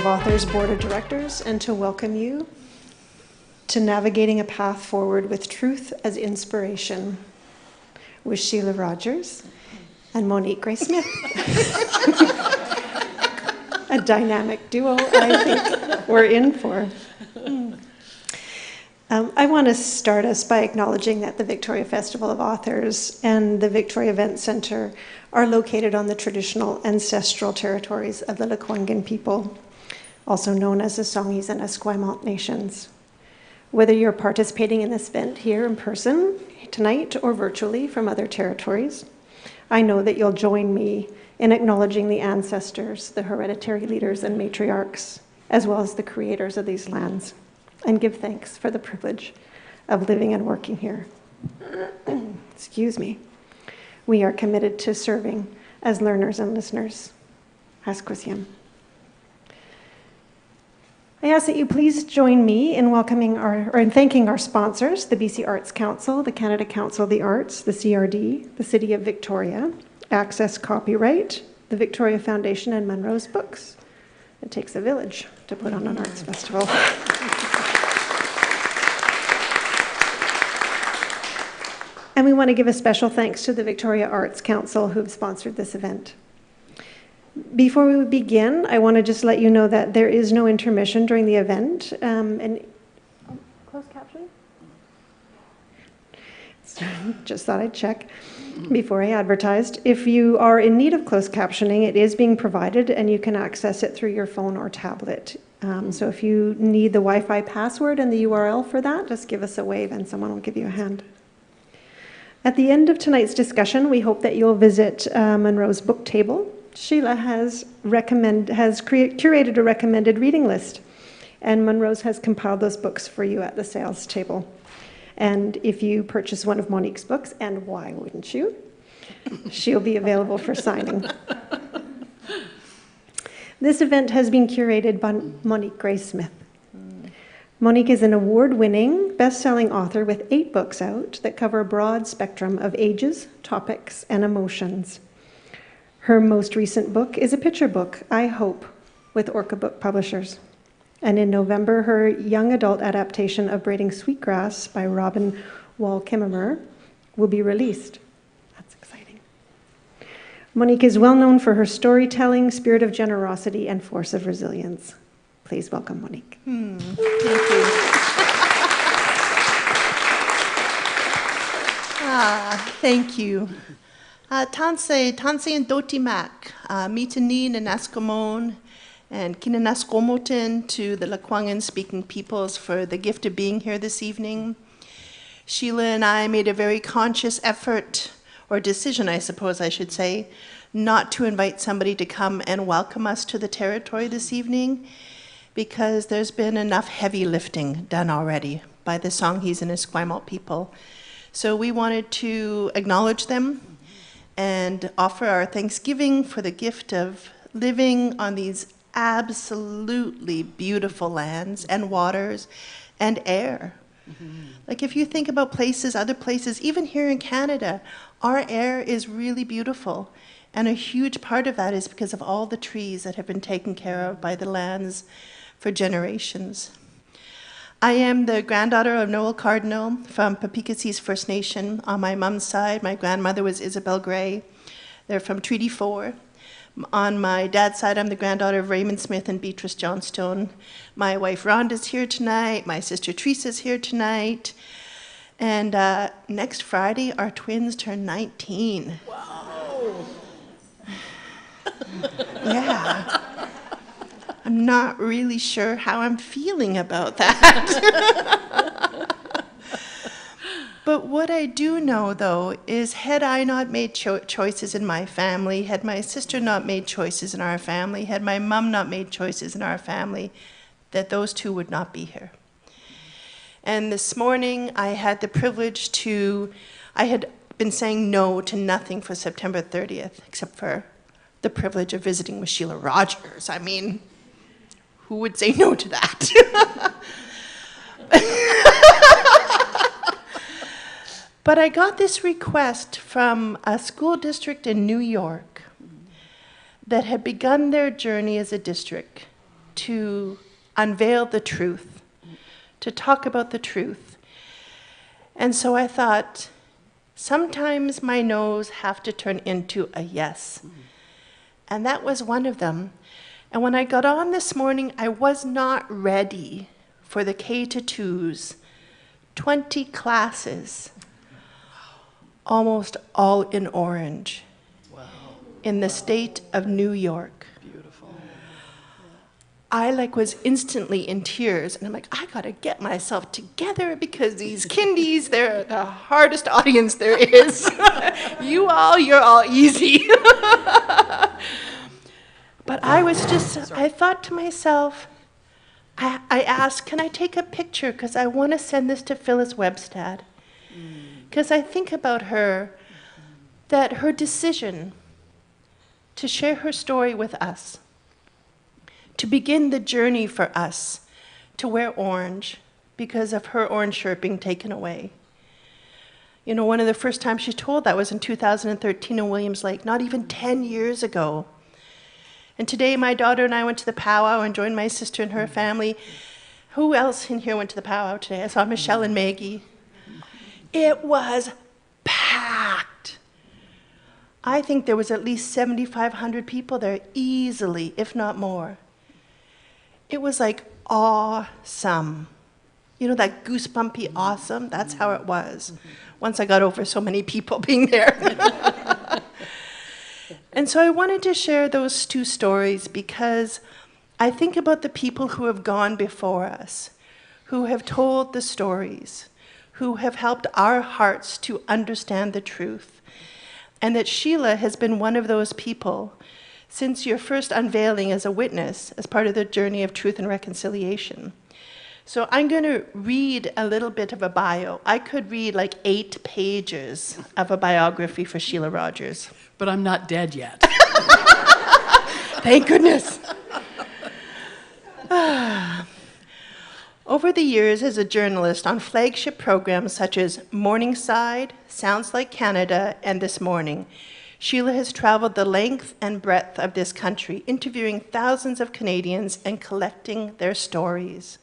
Authors Board of Directors and to welcome you to Navigating a Path Forward with Truth as Inspiration with Sheila Rogers and Monique Gray-Smith. A dynamic duo I think we're in for. I want to start us by acknowledging that the Victoria Festival of Authors and the Victoria Event Centre are located on the traditional ancestral territories of the Lekwungen people, also known as the Songhees and Esquimalt nations. Whether you're participating in this event here in person tonight or virtually from other territories, I know that you'll join me in acknowledging the ancestors, the hereditary leaders and matriarchs, as well as the creators of these lands, and give thanks for the privilege of living and working here. Excuse me. We are committed to serving as learners and listeners. Asquisiam. I ask that you please join me in welcoming in thanking our sponsors, the BC Arts Council, the Canada Council of the Arts, the CRD, the City of Victoria, Access Copyright, the Victoria Foundation, and Munro's Books. It takes a village to put on an arts festival. And we want to give a special thanks to the Victoria Arts Council who've sponsored this event. Before we begin, I want to just let you know that there is no intermission during the event. Closed caption? Just thought I'd check before I advertised. If you are in need of closed captioning, it is being provided and you can access it through your phone or tablet. So if you need the Wi-Fi password and the URL for that, just give us a wave and someone will give you a hand. At the end of tonight's discussion, we hope that you'll visit Munro's book table. Sheila has curated a recommended reading list, and Munro's has compiled those books for you at the sales table. And if you purchase one of Monique's books, and why wouldn't you, she'll be available for signing. This event has been curated by Monique Gray-Smith. Monique is an award-winning, best-selling author with 8 books out that cover a broad spectrum of ages, topics, and emotions. Her most recent book is a picture book, I Hope, with Orca Book Publishers. And in November, her young adult adaptation of Braiding Sweetgrass by Robin Wall Kimmerer will be released. That's exciting. Monique is well known for her storytelling, spirit of generosity, and force of resilience. Please welcome Monique. Thank you. Thank you. Tanse and Dotimak, Mitanin and Askomon, and Kinanaskomoten to the Lekwungen speaking peoples for the gift of being here this evening. Sheila and I made a very conscious effort, or decision I suppose I should say, not to invite somebody to come and welcome us to the territory this evening, because there's been enough heavy lifting done already by the Songhees and Esquimalt people. So we wanted to acknowledge them and offer our thanksgiving for the gift of living on these absolutely beautiful lands and waters and air. Like if you think about places, other places, even here in Canada, our air is really beautiful. And a huge part of that is because of all the trees that have been taken care of by the lands for generations. I am the granddaughter of Noel Cardinal from Papikassis First Nation. On my mom's side, my grandmother was Isabel Gray. They're from Treaty 4. On my dad's side, I'm the granddaughter of Raymond Smith and Beatrice Johnstone. My wife Rhonda's here tonight. My sister Teresa's here tonight. And next Friday, our twins turn 19. Wow! Yeah. I'm not really sure how I'm feeling about that. But what I do know, though, is had I not made choices in my family, had my sister not made choices in our family, had my mom not made choices in our family, that those two would not be here. And this morning, I had the privilege I had been saying no to nothing for September 30th, except for the privilege of visiting with Sheila Rogers. I mean, who would say no to that? But I got this request from a school district in New York that had begun their journey as a district to unveil the truth, to talk about the truth. And so I thought, sometimes my no's have to turn into a yes. And that was one of them. And when I got on this morning, I was not ready for the K-2s, 20 classes, almost all in Orange, in the state of New York. Beautiful. I was instantly in tears, and I'm like, I gotta get myself together because these kindies, they're the hardest audience there is. You're all easy. But I thought to myself, I asked, can I take a picture? Because I want to send this to Phyllis Webstad. Because I think about her, that her decision to share her story with us, to begin the journey for us to wear orange because of her orange shirt being taken away. You know, one of the first times she told that was in 2013 in Williams Lake, not even 10 years ago. And today my daughter and I went to the powwow and joined my sister and her family. Who else in here went to the powwow today? I saw Michelle and Maggie. It was packed. I think there was at least 7,500 people there easily, if not more. It was awesome. You know, that goosebumpy awesome? That's how it was. Once I got over so many people being there. And so I wanted to share those two stories because I think about the people who have gone before us, who have told the stories, who have helped our hearts to understand the truth, and that Sheila has been one of those people since your first unveiling as a witness, as part of the journey of truth and reconciliation. So I'm going to read a little bit of a bio. I could read 8 pages of a biography for Sheila Rogers. But I'm not dead yet. Thank goodness. Over the years as a journalist on flagship programs such as Morningside, Sounds Like Canada, and This Morning, Sheila has traveled the length and breadth of this country, interviewing thousands of Canadians and collecting their stories.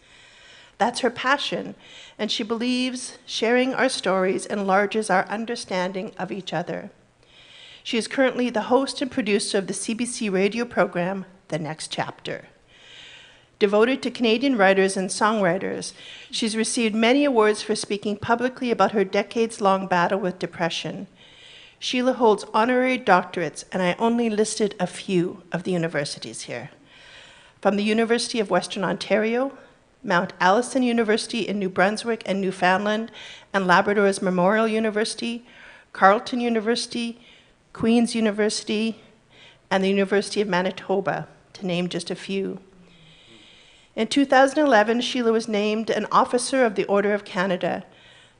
That's her passion, and she believes sharing our stories enlarges our understanding of each other. She is currently the host and producer of the CBC radio program, The Next Chapter. Devoted to Canadian writers and songwriters, she's received many awards for speaking publicly about her decades-long battle with depression. Sheila holds honorary doctorates, and I only listed a few of the universities here. From the University of Western Ontario, Mount Allison University in New Brunswick and Newfoundland, and Labrador's Memorial University, Carleton University, Queen's University, and the University of Manitoba, to name just a few. In 2011, Sheila was named an Officer of the Order of Canada,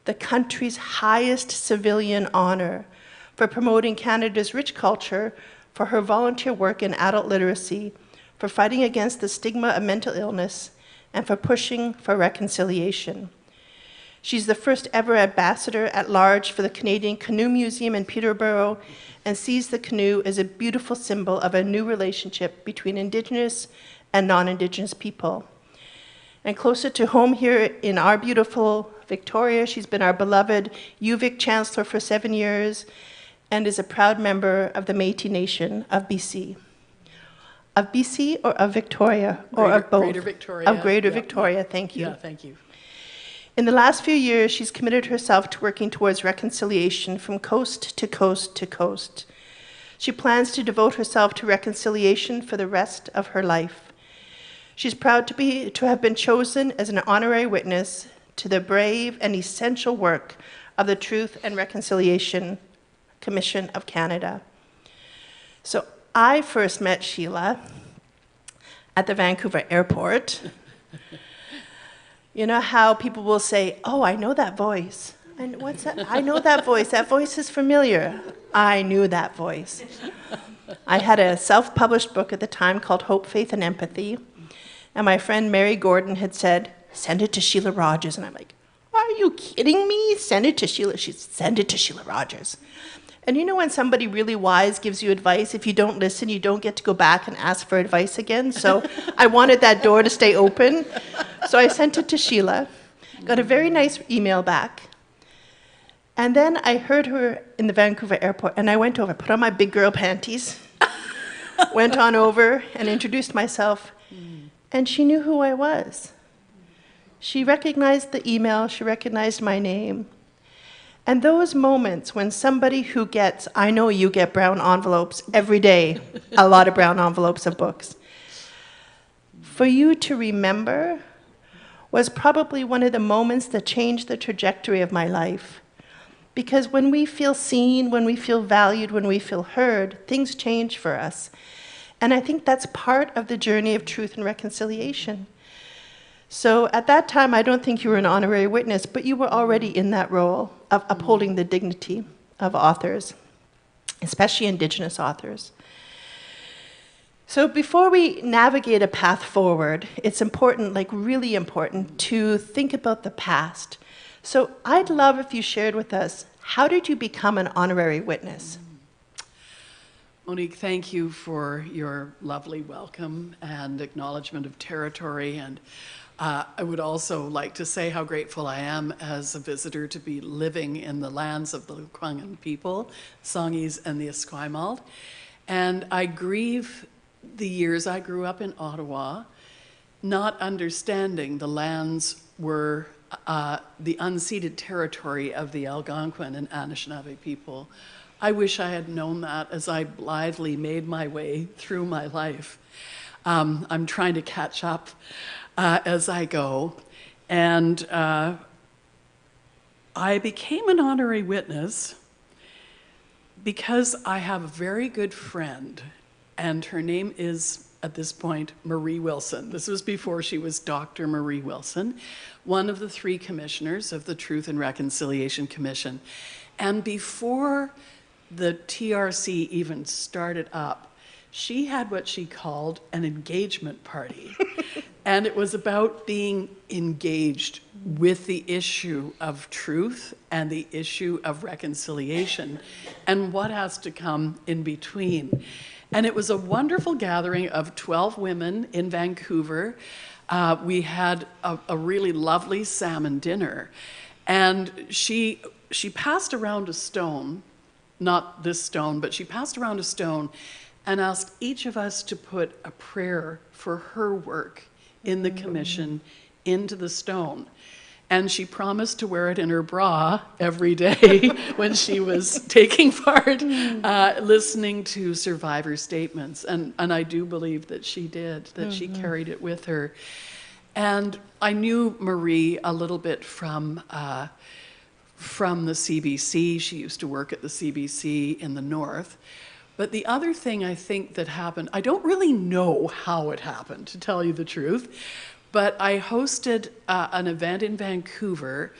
the country's highest civilian honor, for promoting Canada's rich culture, for her volunteer work in adult literacy, for fighting against the stigma of mental illness, and for pushing for reconciliation. She's the first ever ambassador at large for the Canadian Canoe Museum in Peterborough and sees the canoe as a beautiful symbol of a new relationship between Indigenous and non-Indigenous people. And closer to home here in our beautiful Victoria, she's been our beloved UVic Chancellor for 7 years and is a proud member of the Métis Nation of BC. Of BC or of Victoria? Or of both? Greater Victoria. Of Greater Victoria, thank you. Yeah, thank you. In the last few years, she's committed herself to working towards reconciliation from coast to coast to coast. She plans to devote herself to reconciliation for the rest of her life. She's proud to have been chosen as an honorary witness to the brave and essential work of the Truth and Reconciliation Commission of Canada. So I first met Sheila at the Vancouver airport. You know how people will say, oh, I know that voice. And what's that? I know that voice. That voice is familiar. I knew that voice. I had a self-published book at the time called Hope, Faith, and Empathy. And my friend Mary Gordon had said, send it to Sheila Rogers. And I'm like, are you kidding me? Send it to Sheila. She said, send it to Sheila Rogers. And you know when somebody really wise gives you advice, if you don't listen, you don't get to go back and ask for advice again. So I wanted that door to stay open. So I sent it to Sheila, got a very nice email back. And then I heard her in the Vancouver airport, and I went over, put on my big girl panties, went on over and introduced myself, and she knew who I was. She recognized the email, she recognized my name. And those moments when somebody who gets, I know you get brown envelopes every day, a lot of brown envelopes of books, for you to remember was probably one of the moments that changed the trajectory of my life. Because when we feel seen, when we feel valued, when we feel heard, things change for us. And I think that's part of the journey of truth and reconciliation. So at that time, I don't think you were an honorary witness, but you were already in that role of upholding the dignity of authors, especially Indigenous authors. So before we navigate a path forward, it's important, like really important, to think about the past. So I'd love if you shared with us, how did you become an honorary witness? Monique, thank you for your lovely welcome and acknowledgement of territory. And I would also like to say how grateful I am as a visitor to be living in the lands of the Lekwungen people, Songhees and the Esquimalt. And I grieve the years I grew up in Ottawa, not understanding the lands were the unceded territory of the Algonquin and Anishinaabe people. I wish I had known that as I blithely made my way through my life. I'm trying to catch up as I go. And I became an honorary witness because I have a very good friend, and her name is, at this point, Marie Wilson. This was before she was Dr. Marie Wilson, one of the 3 commissioners of the Truth and Reconciliation Commission. And before the TRC even started up, she had what she called an engagement party. And it was about being engaged with the issue of truth and the issue of reconciliation and what has to come in between. And it was a wonderful gathering of 12 women in Vancouver. We had a really lovely salmon dinner. And she passed around a stone, not this stone, but she passed around a stone and asked each of us to put a prayer for her work in the commission into the stone. And she promised to wear it in her bra every day when she was taking part, listening to survivor statements. And I do believe that she did, that she carried it with her. And I knew Marie a little bit from the CBC. She used to work at the CBC in the north. But the other thing I think that happened, I don't really know how it happened, to tell you the truth, but I hosted an event in Vancouver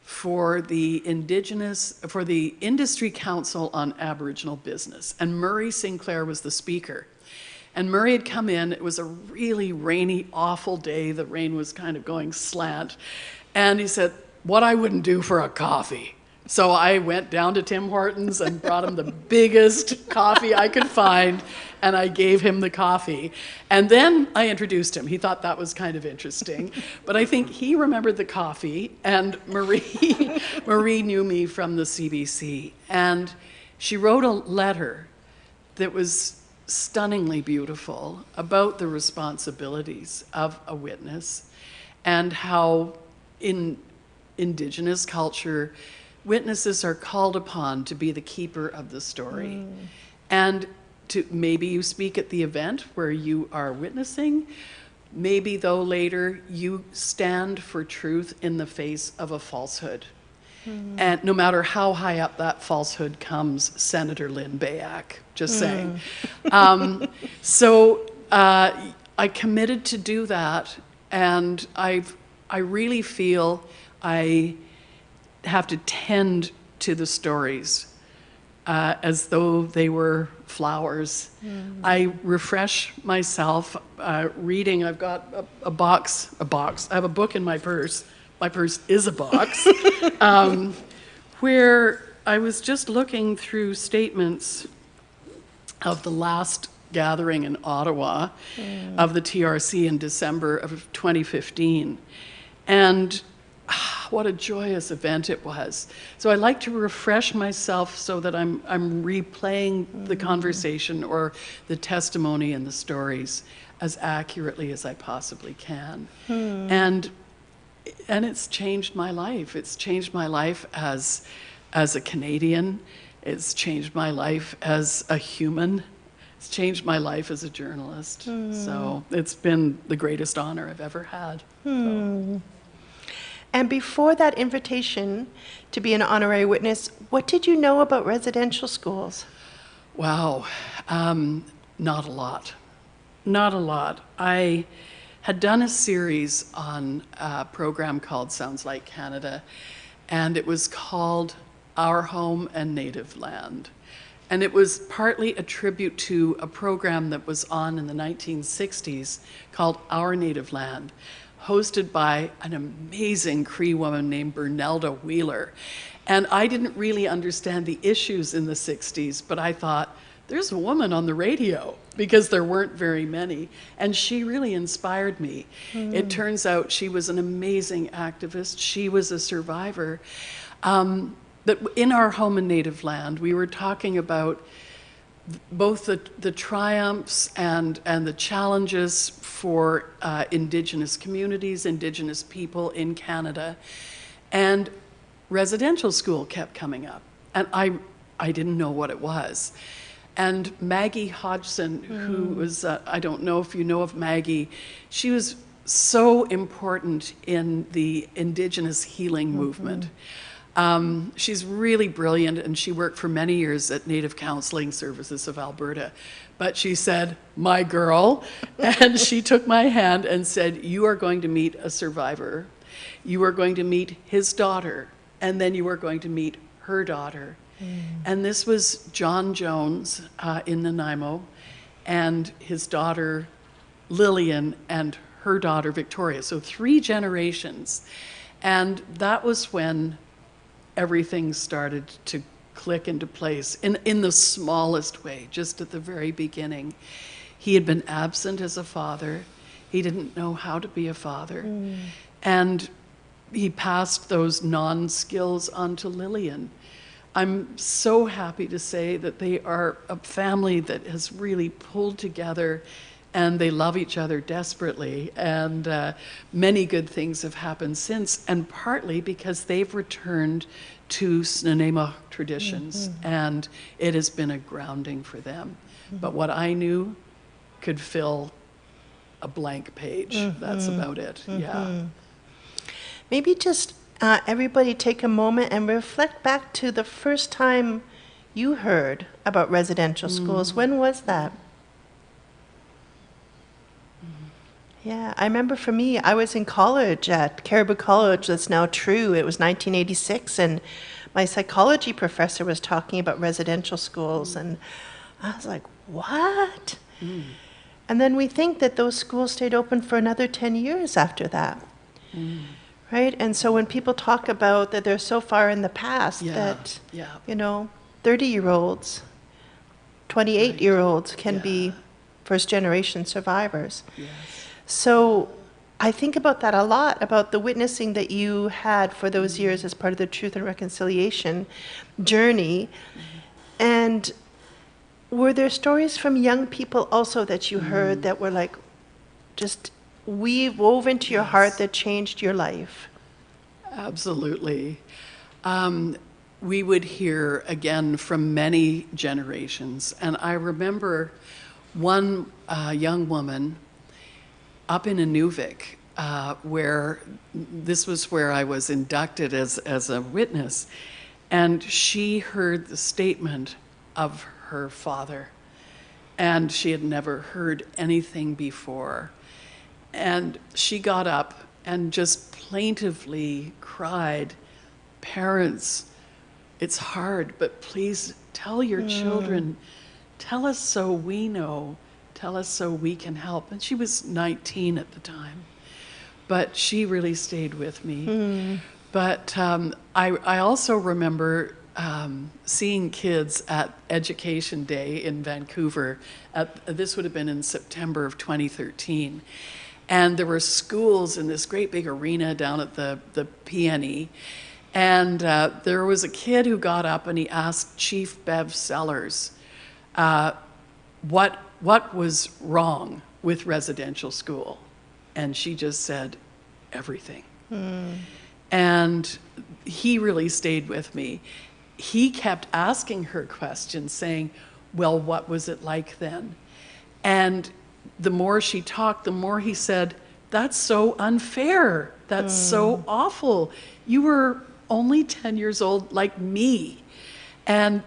for the Industry Council on Aboriginal Business, and Murray Sinclair was the speaker. And Murray had come in, it was a really rainy, awful day, the rain was kind of going slant, and he said, what I wouldn't do for a coffee. So I went down to Tim Hortons and brought him the biggest coffee I could find, and I gave him the coffee. And then I introduced him. He thought that was kind of interesting. But I think he remembered the coffee, and Marie knew me from the CBC. And she wrote a letter that was stunningly beautiful about the responsibilities of a witness and how in Indigenous culture, witnesses are called upon to be the keeper of the story. And maybe you speak at the event where you are witnessing, maybe though later you stand for truth in the face of a falsehood. And no matter how high up that falsehood comes, Senator Lynn Bayak, just saying. So I committed to do that, and I really feel I have to tend to the stories as though they were flowers. I refresh myself reading. I've got a box. I have a book in my purse. My purse is a box, where I was just looking through statements of the last gathering in Ottawa of the TRC in December of 2015. And what a joyous event it was. So I like to refresh myself so that I'm replaying the conversation or the testimony and the stories as accurately as I possibly can. And it's changed my life. It's changed my life as a Canadian. It's changed my life as a human. It's changed my life as a journalist. So it's been the greatest honor I've ever had. So. And before that invitation to be an honorary witness, what did you know about residential schools? Wow, not a lot. Not a lot. I had done a series on a program called Sounds Like Canada, and it was called Our Home and Native Land. And it was partly a tribute to a program that was on in the 1960s called Our Native Land, hosted by an amazing Cree woman named Bernelda Wheeler. And I didn't really understand the issues in the 60s, but I thought, there's a woman on the radio, because there weren't very many. And she really inspired me. It turns out she was an amazing activist. She was a survivor. But in Our Home and Native Land, we were talking about both the triumphs and the challenges for Indigenous communities, Indigenous people in Canada. And residential school kept coming up. And I didn't know what it was. And Maggie Hodgson, who was, I don't know if you know of Maggie, she was so important in the Indigenous healing movement. She's really brilliant, and she worked for many years at Native Counseling Services of Alberta. But she said, my girl, and she took my hand and said, you are going to meet a survivor. You are going to meet his daughter, and then you are going to meet her daughter. And this was John Jones in Nanaimo, and his daughter Lillian, and her daughter Victoria. So 3 generations. And that was when everything started to click into place in the smallest way, just at the very beginning. He had been absent as a father. He didn't know how to be a father. And he passed those non-skills on to Lillian. I'm so happy to say that they are a family that has really pulled together, and they love each other desperately. And many good things have happened since, and partly because they've returned to Nanaimo traditions, and it has been a grounding for them. But what I knew could fill a blank page. That's about it. Yeah. Maybe just everybody take a moment and reflect back to the first time you heard about residential schools. When was that? Yeah, I remember for me, I was in college at Caribou College, that's now True. It was 1986, and my psychology professor was talking about residential schools, and I was like, what? And then we think that those schools stayed open for another 10 years after that. Right? And so when people talk about that they're so far in the past that, you know, 30-year-olds, 28-year-olds can be first-generation survivors. So I think about that a lot, about the witnessing that you had for those years as part of the Truth and Reconciliation journey. And were there stories from young people also that you heard that were like just wove into your heart that changed your life? Absolutely. We would hear again from many generations. And I remember one young woman up in Inuvik, where this was where I was inducted as a witness, and she heard the statement of her father, and she had never heard anything before. And she got up and just plaintively cried, "Parents, it's hard, but please tell your children, tell us so we know, tell us so we can help." And she was 19 at the time, but she really stayed with me. But I also remember seeing kids at Education Day in Vancouver. This would have been in September of 2013. And there were schools in this great big arena down at the PNE. And there was a kid who got up and he asked Chief Bev Sellers what was wrong with residential school. And she just said, everything. And he really stayed with me. He kept asking her questions, saying, well, what was it like then? And the more she talked, the more he said, that's so unfair. That's so awful. You were only 10 years old like me. And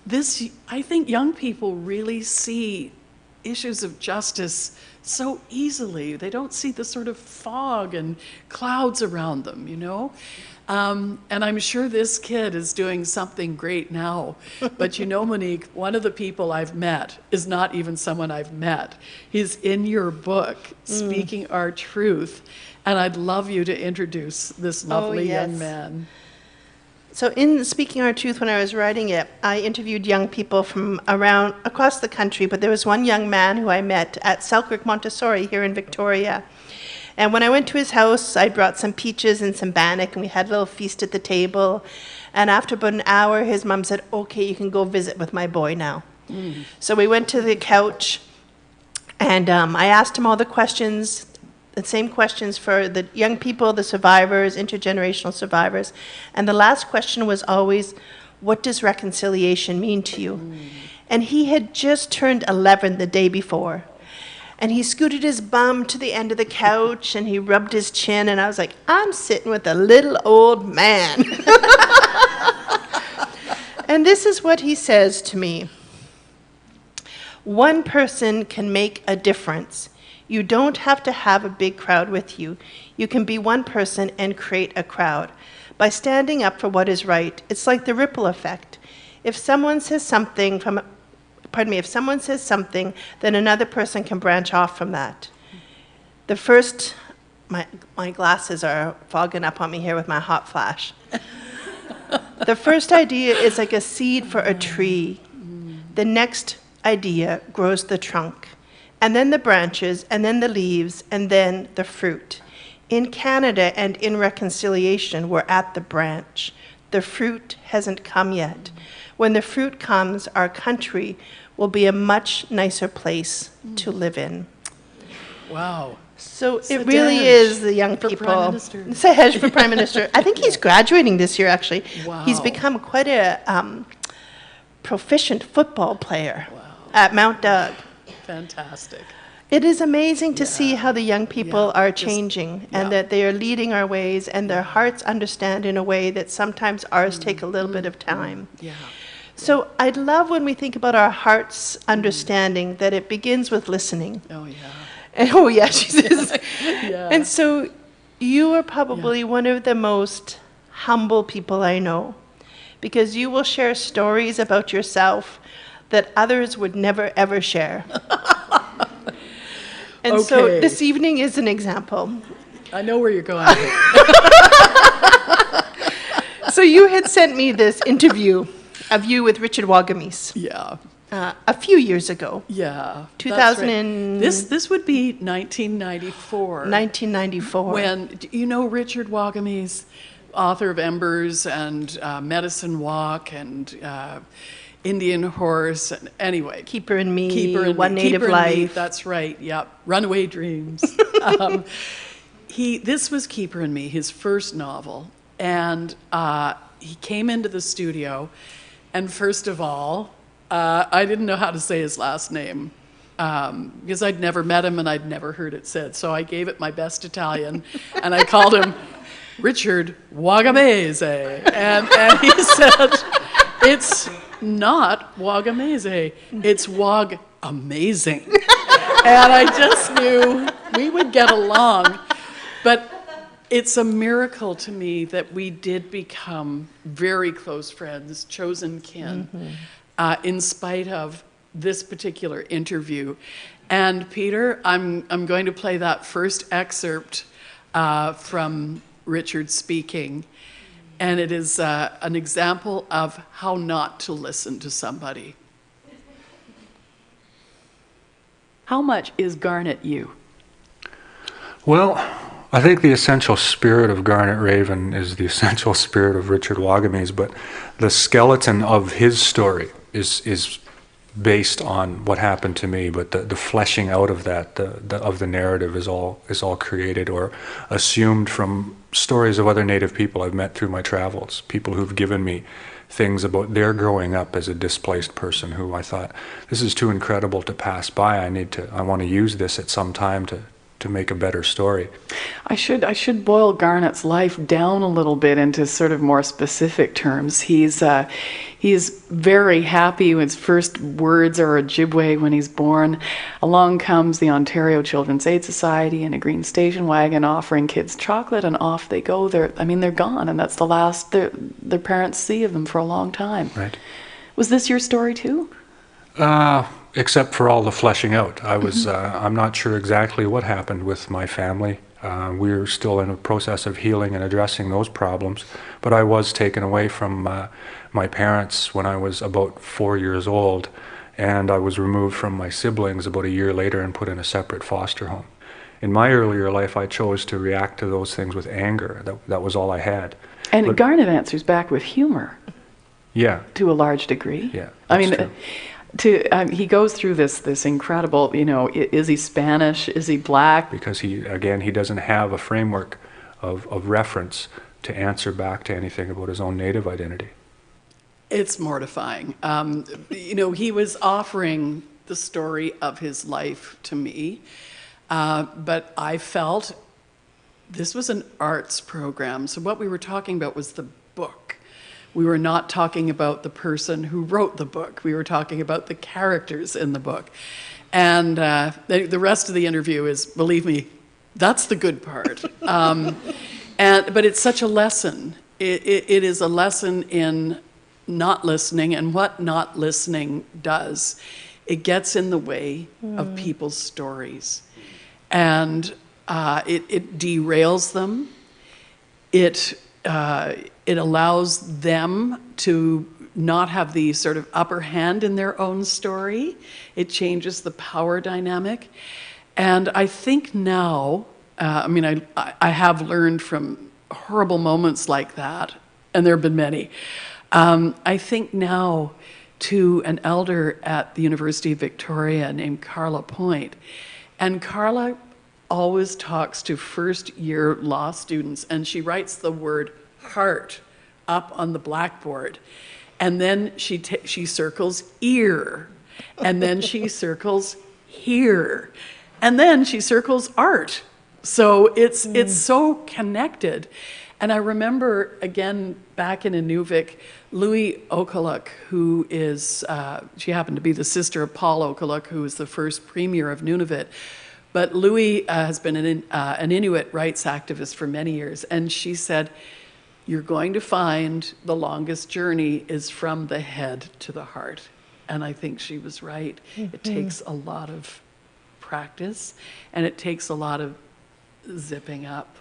this, I think young people really see issues of justice so easily. They don't see the sort of fog and clouds around them, you know? And I'm sure this kid is doing something great now. But you know, Monique, one of the people I've met is not even someone I've met. He's in your book, Speaking Our Truth. And I'd love you to introduce this lovely young man. So in Speaking Our Truth, when I was writing it, I interviewed young people from across the country, but there was one young man who I met at Selkirk Montessori here in Victoria. And when I went to his house, I brought some peaches and some bannock, and we had a little feast at the table. And after about an hour, his mom said, okay, you can go visit with my boy now. So we went to the couch, and I asked him all the questions, the same questions for the young people, the survivors, intergenerational survivors. And the last question was always, what does reconciliation mean to you? And he had just turned 11 the day before. And he scooted his bum to the end of the couch and he rubbed his chin, and I was like, I'm sitting with a little old man. And this is what he says to me. One person can make a difference. You don't have to have a big crowd with you. You can be one person and create a crowd. By standing up for what is right, it's like the ripple effect. If someone says something if someone says something, then another person can branch off from that. The first, my glasses are fogging up on me here with my hot flash. The first idea is like a seed for a tree. The next idea grows the trunk, and then the branches, and then the leaves, and then the fruit. In Canada and in reconciliation, we're at the branch. The fruit hasn't come yet. When the fruit comes, our country will be a much nicer place to live in. Wow. So it really is the young people. Prime Minister. Sahej for Prime Minister. I think he's graduating this year, actually. Wow. He's become quite a proficient football player at Mount Doug. Fantastic. It is amazing to see how the young people are Just- changing and that they are leading our ways and their hearts understand in a way that sometimes ours take a little bit of time. Yeah. So I'd love when we think about our hearts understanding that it begins with listening. Oh, yeah. And, oh, yeah, she says. Yeah. And so you are probably one of the most humble people I know, because you will share stories about yourself that others would never, ever share. And so Okay. this evening is an example. I know where you're going. So you had sent me this interview of you with Richard Wagamese Yeah. a few years ago, Yeah. 2000 that's right. and- This would be 1994. 1994. When, you know Richard Wagamese, author of Embers and Medicine Walk and Indian Horse, and anyway. Keeper and Me, Keeper and One Me, Native Keeper and Me, Life. that's right, yep. Runaway Dreams. This was Keeper and Me, his first novel. And he came into the studio, and first of all, I didn't know how to say his last name because I'd never met him and I'd never heard it said. So I gave it my best Italian, and I called him Richard Wagamese. And he said, it's not Wagamese, it's Wag Amazing. And I just knew we would get along. But it's a miracle to me that we did become very close friends, chosen kin, in spite of this particular interview. And Peter, I'm going to play that first excerpt from Richard speaking. And it is an example of how not to listen to somebody. How much is Garnet you? Well, I think the essential spirit of Garnet Raven is the essential spirit of Richard Wagamese, but the skeleton of his story is based on what happened to me, but the fleshing out of that, of the narrative is all created or assumed from stories of other Native people I've met through my travels, people who've given me things about their growing up as a displaced person who I thought, this is too incredible to pass by. I want to use this at some time to make a better story. I should boil Garnet's life down a little bit into sort of more specific terms. He's very happy. His first words are Ojibwe when he's born. Along comes the Ontario Children's Aid Society in a green station wagon offering kids chocolate, and off they go. They're gone, and that's the last their parents see of them for a long time. Right. Was this your story too? Except for all the fleshing out. I'm not sure exactly what happened with my family. We're still in a process of healing and addressing those problems. But I was taken away from my parents when I was about 4 years old, and I was removed from my siblings about a year later and put in a separate foster home. In my earlier life, I chose to react to those things with anger. That was all I had. And Garnet answers back with humor. Yeah. To a large degree. Yeah. I mean, he goes through this incredible, is he Spanish? Is he black? Because he doesn't have a framework of reference to answer back to anything about his own Native identity. It's mortifying. He was offering the story of his life to me, but I felt this was an arts program. So what we were talking about was the book. We were not talking about the person who wrote the book. We were talking about the characters in the book. And the rest of the interview is, believe me, that's the good part. But it's such a lesson. It is a lesson in not listening and what not listening does. It gets in the way of people's stories. And it derails them. It allows them to not have the sort of upper hand in their own story. It changes the power dynamic. And I think now, I have learned from horrible moments like that, and there have been many. I think now to an elder at the University of Victoria named Carla Point. And Carla always talks to first-year law students, and she writes the word heart up on the blackboard, and then she circles ear, and then she circles here, and then she circles art. So it's so connected. And I remember, again, back in Inuvik, Louis Okaluk, who is, she happened to be the sister of Paul Okaluk, who was the first premier of Nunavut. But Louis has been an Inuit rights activist for many years, and she said, you're going to find the longest journey is from the head to the heart. And I think she was right. Mm-hmm. It takes a lot of practice, and it takes a lot of zipping up.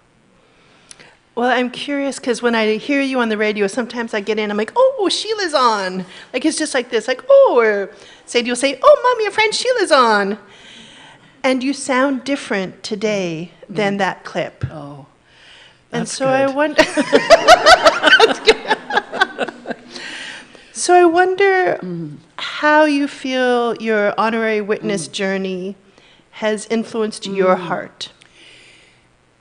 Well, I'm curious because when I hear you on the radio, sometimes I get in, I'm like, oh, Sheila's on. Like, it's just like this, like, oh, or Sadie will say, oh, Mom, your friend Sheila's on. And you sound different today than that clip. Oh, and that's so good. I wonder. So I wonder how you feel your honorary witness journey has influenced your heart.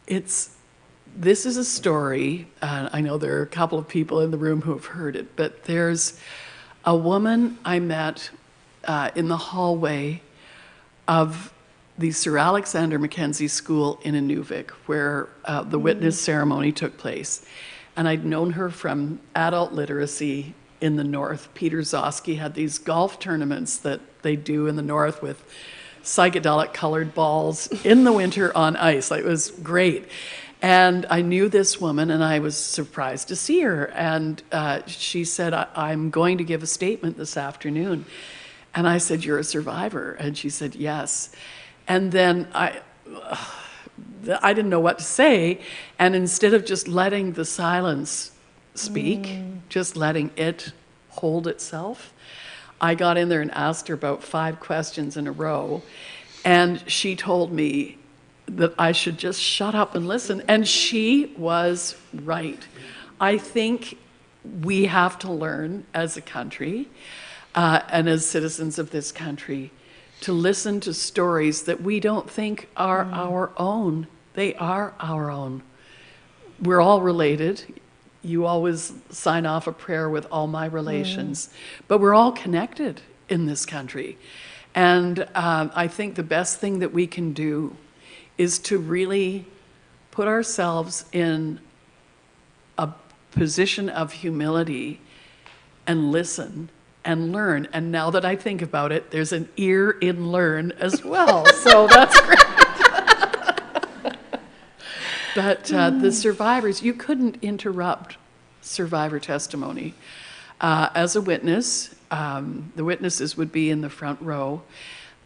This is a story, I know there are a couple of people in the room who have heard it, but there's a woman I met in the hallway of the Sir Alexander Mackenzie School in Inuvik, where the witness ceremony took place. And I'd known her from adult literacy in the north. Peter Zosky had these golf tournaments that they do in the north with psychedelic colored balls in the winter on ice. It was great. And I knew this woman, and I was surprised to see her. And she said, I'm going to give a statement this afternoon. And I said, you're a survivor? And she said, yes. And then I didn't know what to say. And instead of just letting the silence speak, just letting it hold itself. I got in there and asked her about 5 questions in a row, and she told me that I should just shut up and listen, and she was right. I think we have to learn as a country and as citizens of this country to listen to stories that we don't think are our own. They are our own. We're all related. You always sign off a prayer with all my relations, but we're all connected in this country. And I think the best thing that we can do is to really put ourselves in a position of humility and listen and learn. And now that I think about it, there's an ear in learn as well. So that's great. But the survivors, you couldn't interrupt survivor testimony. As a witness, the witnesses would be in the front row,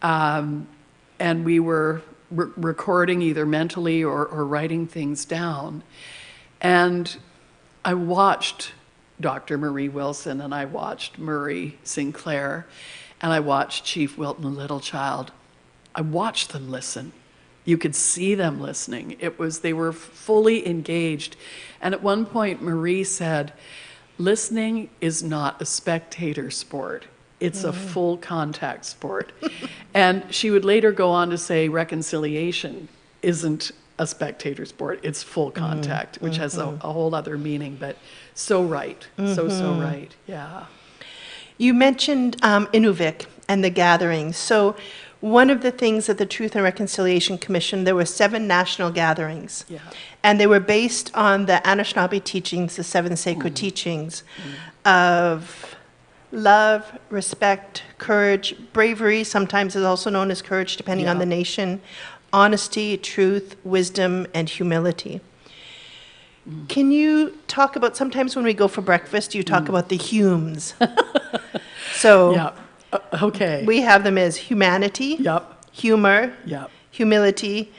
and we were recording either mentally or writing things down. And I watched Dr. Marie Wilson, and I watched Murray Sinclair, and I watched Chief Wilton Littlechild. I watched them listen. You could see them listening. They were fully engaged. And at one point, Marie said, listening is not a spectator sport. It's a full contact sport. And she would later go on to say reconciliation isn't a spectator sport. It's full contact, which has a whole other meaning, but so right. So right. Yeah. You mentioned Inuvik and the gatherings. So one of the things at the Truth and Reconciliation Commission, there were 7 national gatherings. Yeah. And they were based on the Anishinaabe teachings, the 7 sacred teachings of love, respect, courage, bravery, sometimes is also known as courage, depending on the nation, honesty, truth, wisdom, and humility. Can you talk about, sometimes when we go for breakfast, you talk about the Humes. So Yeah. Okay. we have them as humanity, Yep. humor, Yep. humility,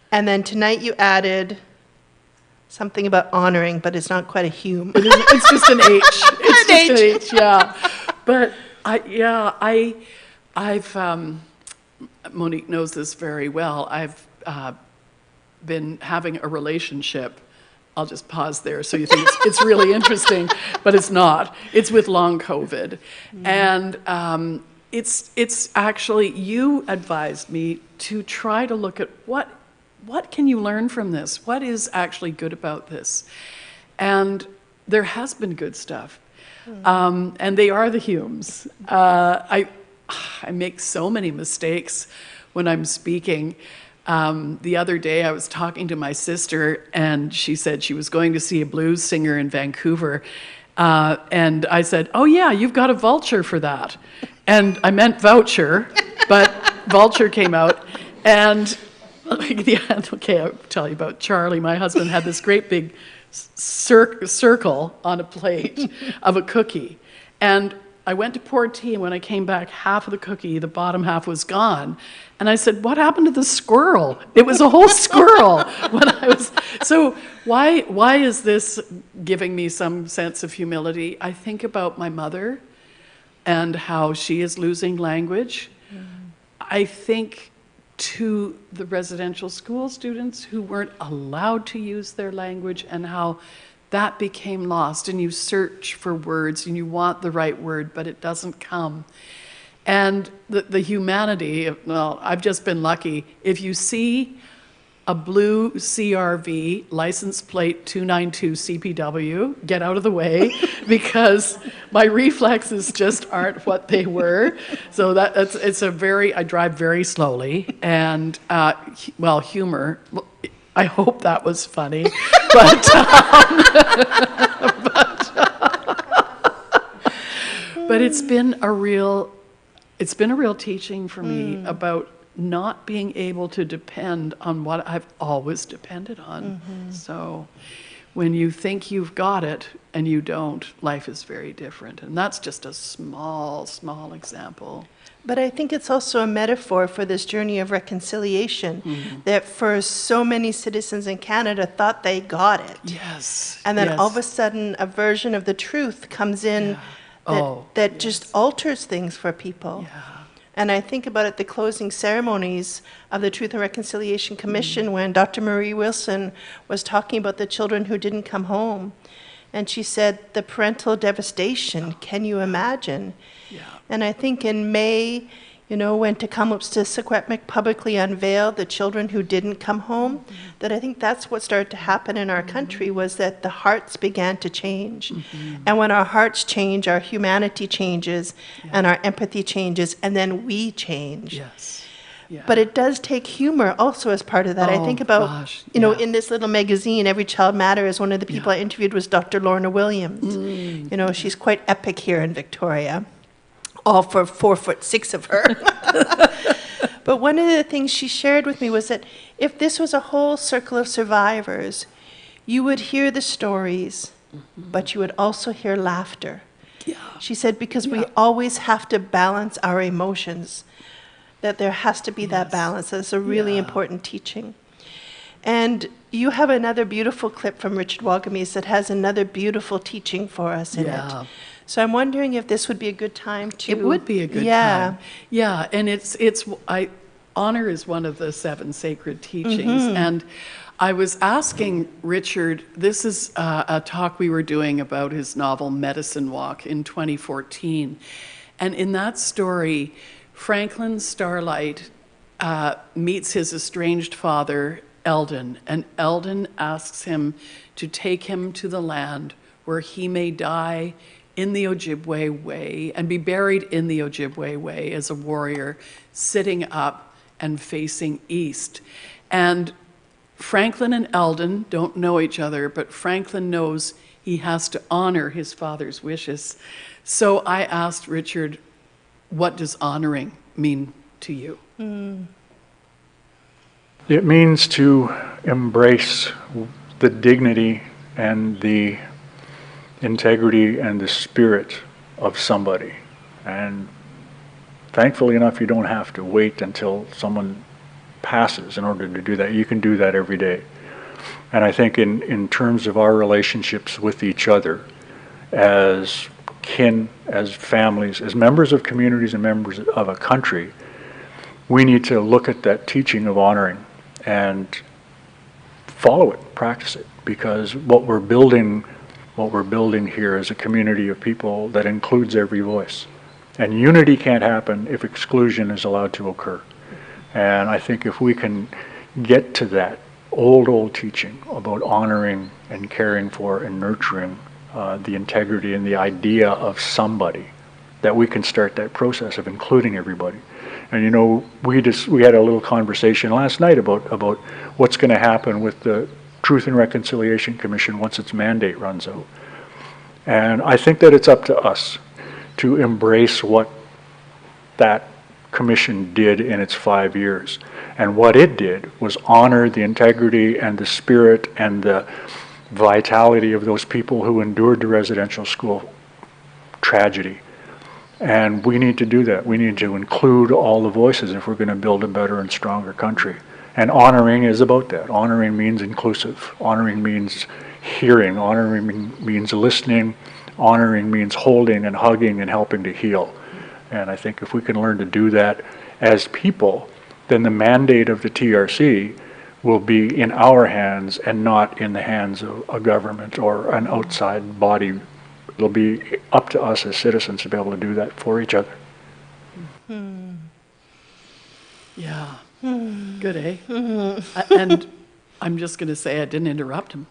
and then tonight you added something about honoring, but it's not quite a Hume. It's just an H. It's An just an H, yeah. But I've Monique knows this very well. I've been having a relationship. I'll just pause there so you think it's really interesting, but it's not. It's with long COVID. And it's actually, you advised me to try to look at what can you learn from this? What is actually good about this? And there has been good stuff. And they are the Humes. I make so many mistakes when I'm speaking. The other day I was talking to my sister, and she said she was going to see a blues singer in Vancouver. And I said, oh yeah, you've got a vulture for that. And I meant voucher, but vulture came out. And okay, I'll tell you about Charlie. My husband had this great big circle on a plate of a cookie. And I went to pour tea, and when I came back, half of the cookie, the bottom half, was gone. And I said, what happened to the squirrel? It was a whole squirrel. So why is this giving me some sense of humility? I think about my mother and how she is losing language. I think to the residential school students who weren't allowed to use their language, and how that became lost, and you search for words and you want the right word, but it doesn't come. And the humanity, well, I've just been lucky. If you see a blue CRV, license plate 292 CPW, get out of the way, because my reflexes just aren't what they were. So I drive very slowly, and well, humor, I hope that was funny, but it's been a real teaching for me about not being able to depend on what I've always depended on. So when you think you've got it and you don't, life is very different. And that's just a small, small example. But I think it's also a metaphor for this journey of reconciliation, that for so many citizens in Canada thought they got it. Yes. And then yes. all of a sudden, a version of the truth comes in that just alters things for people. Yeah. And I think about at the closing ceremonies of the Truth and Reconciliation Commission when Dr. Marie Wilson was talking about the children who didn't come home. And she said, the parental devastation, can you imagine? Yeah. And I think in May, you know, when Tecumseh to Secwepemc publicly unveiled the children who didn't come home, that I think that's what started to happen in our country, was that the hearts began to change. And when our hearts change, our humanity changes, and our empathy changes, and then we change. Yes. Yeah. But it does take humor also as part of that. I Oh, think about, gosh, you know, yeah. in this little magazine, Every Child Matters, one of the people I interviewed was Dr. Lorna Williams. You know, she's quite epic here in Victoria, all for 4'6" of her. But one of the things she shared with me was that if this was a whole circle of survivors, you would hear the stories, but you would also hear laughter. Yeah. She said, because we always have to balance our emotions, that there has to be that balance. That's a really important teaching. And you have another beautiful clip from Richard Wagamese that has another beautiful teaching for us in it. So I'm wondering if this would be a good time to... It would be a good time. Yeah, and honor is one of the 7 sacred teachings. And I was asking Richard, this is a talk we were doing about his novel Medicine Walk in 2014. And in that story, Franklin Starlight meets his estranged father, Eldon, and Eldon asks him to take him to the land where he may die in the Ojibwe way and be buried in the Ojibwe way as a warrior, sitting up and facing east. And Franklin and Eldon don't know each other, but Franklin knows he has to honor his father's wishes. So I asked Richard, what does honoring mean to you? It means to embrace the dignity and the integrity and the spirit of somebody. And thankfully enough, you don't have to wait until someone passes in order to do that. You can do that every day. And I think in terms of our relationships with each other, as kin, as families, as members of communities and members of a country, we need to look at that teaching of honoring and follow it, practice it, because what we're building here is a community of people that includes every voice. And unity can't happen if exclusion is allowed to occur. And I think if we can get to that old teaching about honoring and caring for and nurturing the integrity and the idea of somebody, that we can start that process of including everybody. And you know, we had a little conversation last night about what's going to happen with the Truth and Reconciliation Commission once its mandate runs out. And I think that it's up to us to embrace what that commission did in its 5 years. And what it did was honor the integrity and the spirit and the vitality of those people who endured the residential school tragedy. And we need to do that. We need to include all the voices if we're going to build a better and stronger country. And honoring is about that. Honoring means inclusive. Honoring means hearing. Honoring means listening. Honoring means holding and hugging and helping to heal. And I think if we can learn to do that as people, then the mandate of the TRC will be in our hands and not in the hands of a government or an outside body. It'll be up to us as citizens to be able to do that for each other. Yeah. Good, eh? And I'm just going to say I didn't interrupt him.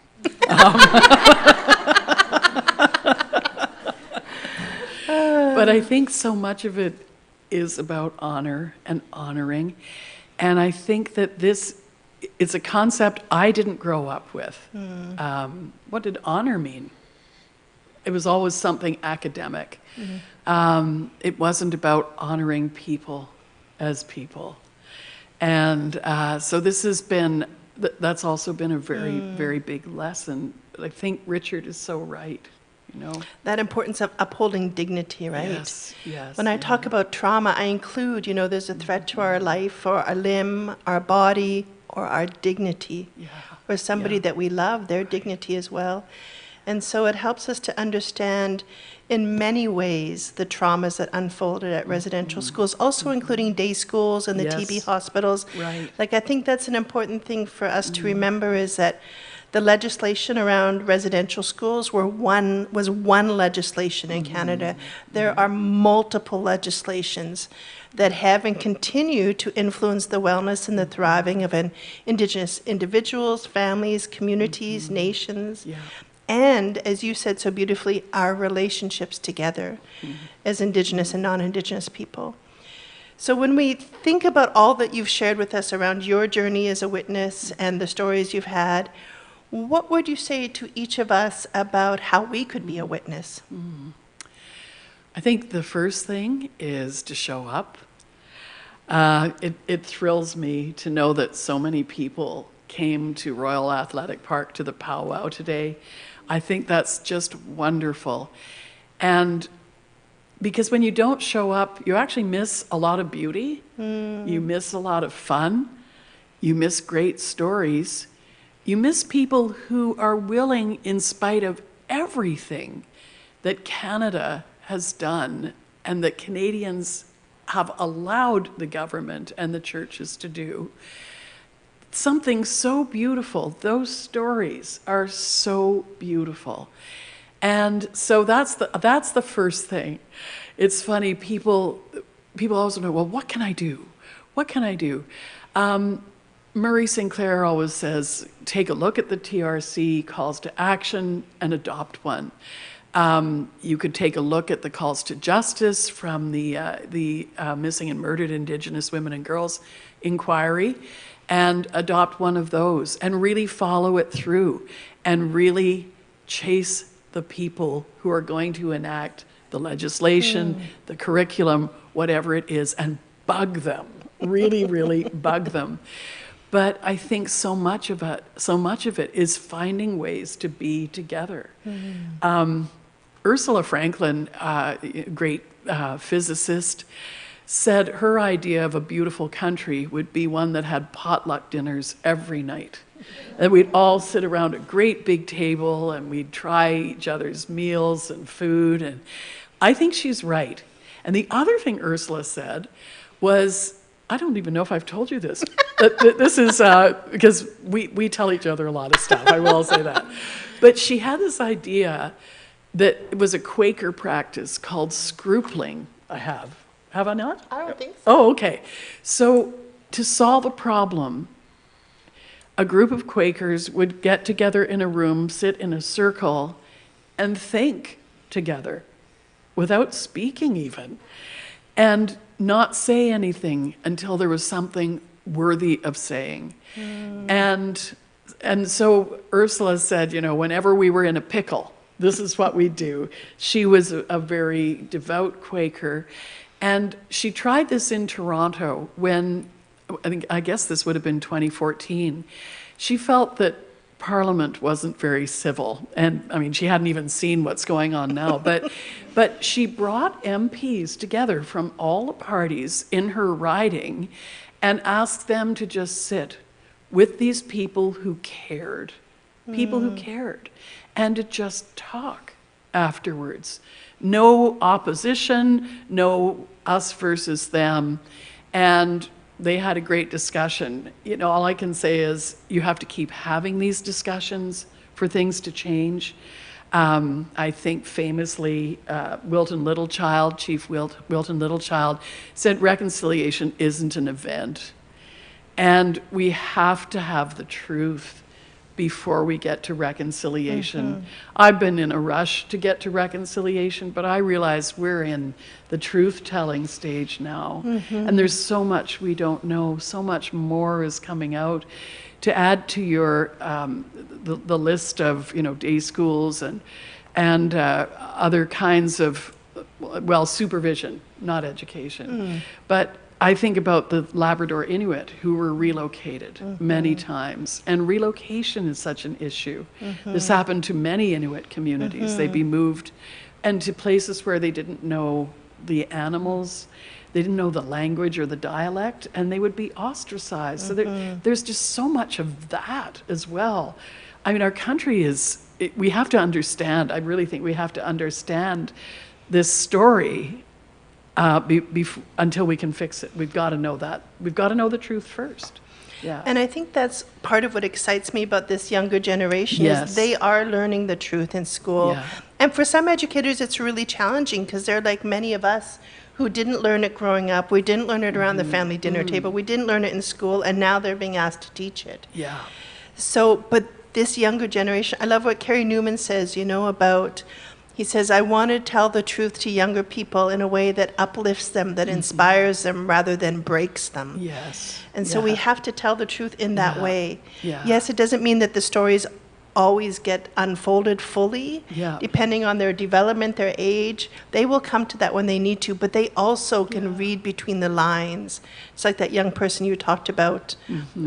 But I think so much of it is about honor and honoring. And I think that this is a concept I didn't grow up with. What did honor mean? It was always something academic. It wasn't about honoring people as people. And so this has been that's also been a very, very big lesson. I think Richard is so right, you know. That importance of upholding dignity, right? Yes, yes. When I talk about trauma, I include, there's a threat to our life or our limb, our body, or our dignity, or somebody that we love, their dignity as well. And so it helps us to understand in many ways the traumas that unfolded at residential schools, also including day schools and the TB hospitals. Right. Like, I think that's an important thing for us to remember, is that the legislation around residential schools was one legislation in Canada. There are multiple legislations that have and continue to influence the wellness and the thriving of Indigenous individuals, families, communities, nations. Yeah. And, as you said so beautifully, our relationships together as Indigenous and non-Indigenous people. So when we think about all that you've shared with us around your journey as a witness and the stories you've had, what would you say to each of us about how we could be a witness? I think the first thing is to show up. It thrills me to know that so many people came to Royal Athletic Park to the powwow today. I think that's just wonderful. And because when you don't show up, you actually miss a lot of beauty. You miss a lot of fun. You miss great stories. You miss people who are willing, in spite of everything that Canada has done and that Canadians have allowed the government and the churches to do, something so beautiful. Those stories are so beautiful. And so that's the first thing. It's funny, people always know, well, what can I do? What can I do? Murray Sinclair always says, take a look at the TRC calls to action and adopt one. You could take a look at the calls to justice from the Missing and Murdered Indigenous Women and Girls Inquiry, and adopt one of those and really follow it through and really chase the people who are going to enact the legislation, the curriculum, whatever it is, and bug them, really, really bug them. But I think so much of it is finding ways to be together. Ursula Franklin, great physicist, said her idea of a beautiful country would be one that had potluck dinners every night. And we'd all sit around a great big table and we'd try each other's meals and food. And I think she's right. And the other thing Ursula said was, I don't even know if I've told you this. This is because we tell each other a lot of stuff, I will say that. But she had this idea that it was a Quaker practice called scroopling. Have I not? I don't think so. Oh, okay. So to solve a problem, a group of Quakers would get together in a room, sit in a circle, and think together without speaking even, and not say anything until there was something worthy of saying. And so Ursula said, whenever we were in a pickle, this is what we do. She was a very devout Quaker. And she tried this in Toronto when, I guess this would have been 2014. She felt that Parliament wasn't very civil. And I mean, she hadn't even seen what's going on now. But she brought MPs together from all the parties in her riding and asked them to just sit with these people who cared, and to just talk afterwards. No opposition, no us versus them. And they had a great discussion. All I can say is you have to keep having these discussions for things to change. I think famously, Wilton Littlechild, Chief Wilton Littlechild, said reconciliation isn't an event. And we have to have the truth before we get to reconciliation. I've been in a rush to get to reconciliation, but I realize we're in the truth-telling stage now. And there's so much we don't know, so much more is coming out. To add to your, the list of, day schools and other kinds of, supervision, not education. But I think about the Labrador Inuit who were relocated many times, and relocation is such an issue. This happened to many Inuit communities. They'd be moved and to places where they didn't know the animals, they didn't know the language or the dialect, and they would be ostracized. So there's just so much of that as well. I mean, our country we have to understand, I really think we have to understand this story until we can fix it. We've got to know that. We've got to know the truth first. Yeah. And I think that's part of what excites me about this younger generation Yes. is they are learning the truth in school. Yeah. And for some educators, it's really challenging because they're like many of us who didn't learn it growing up. We didn't learn it around the family dinner table. We didn't learn it in school, and now they're being asked to teach it. Yeah. So, but this younger generation, I love what Carrie Newman says, about, he says, I want to tell the truth to younger people in a way that uplifts them, that inspires them rather than breaks them. Yes. And so we have to tell the truth in that way. Yeah. Yes, it doesn't mean that the stories always get unfolded fully. Yeah. Depending on their development, their age, they will come to that when they need to, but they also can read between the lines. It's like that young person you talked about,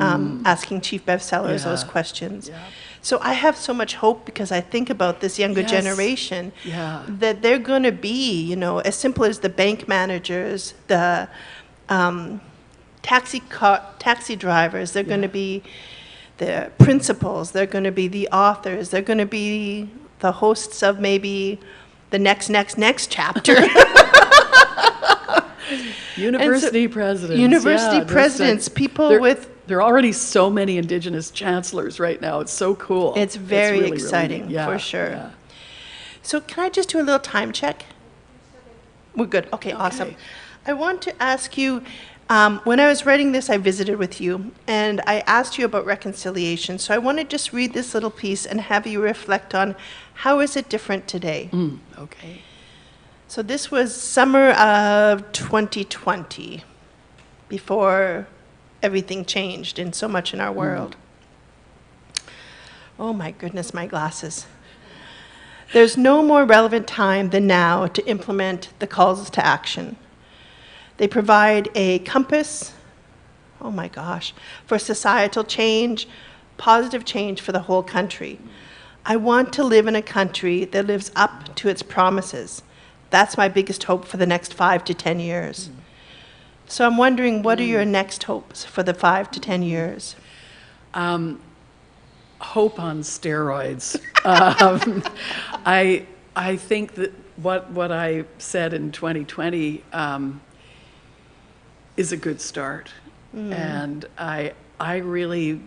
asking Chief Bev Sellers those Yeah. questions. Yeah. So I have so much hope because I think about this younger Yes. generation, Yeah. that they're going to be, as simple as the bank managers, the taxi drivers, they're going to be the principals, they're going to be the authors, they're going to be the hosts of maybe the next chapter. University presidents. University yeah, there's presidents, people there- with... There are already so many Indigenous chancellors right now. It's so cool. It's very really, exciting, really neat. Yeah, for sure. yeah. So can I just do a little time check? We're good. Okay, awesome. I want to ask you, when I was writing this, I visited with you, and I asked you about reconciliation. So I want to just read this little piece and have you reflect on how is it different today? Okay. So this was summer of 2020, before everything changed in so much in our world. Oh my goodness, my glasses. There's no more relevant time than now to implement the calls to action. They provide a compass, oh my gosh, for societal change, positive change for the whole country. I want to live in a country that lives up to its promises. That's my biggest hope for the next 5 to 10 years. So I'm wondering, what are your next hopes for the 5 to 10 years? Hope on steroids. I think that what I said in 2020 is a good start, and I really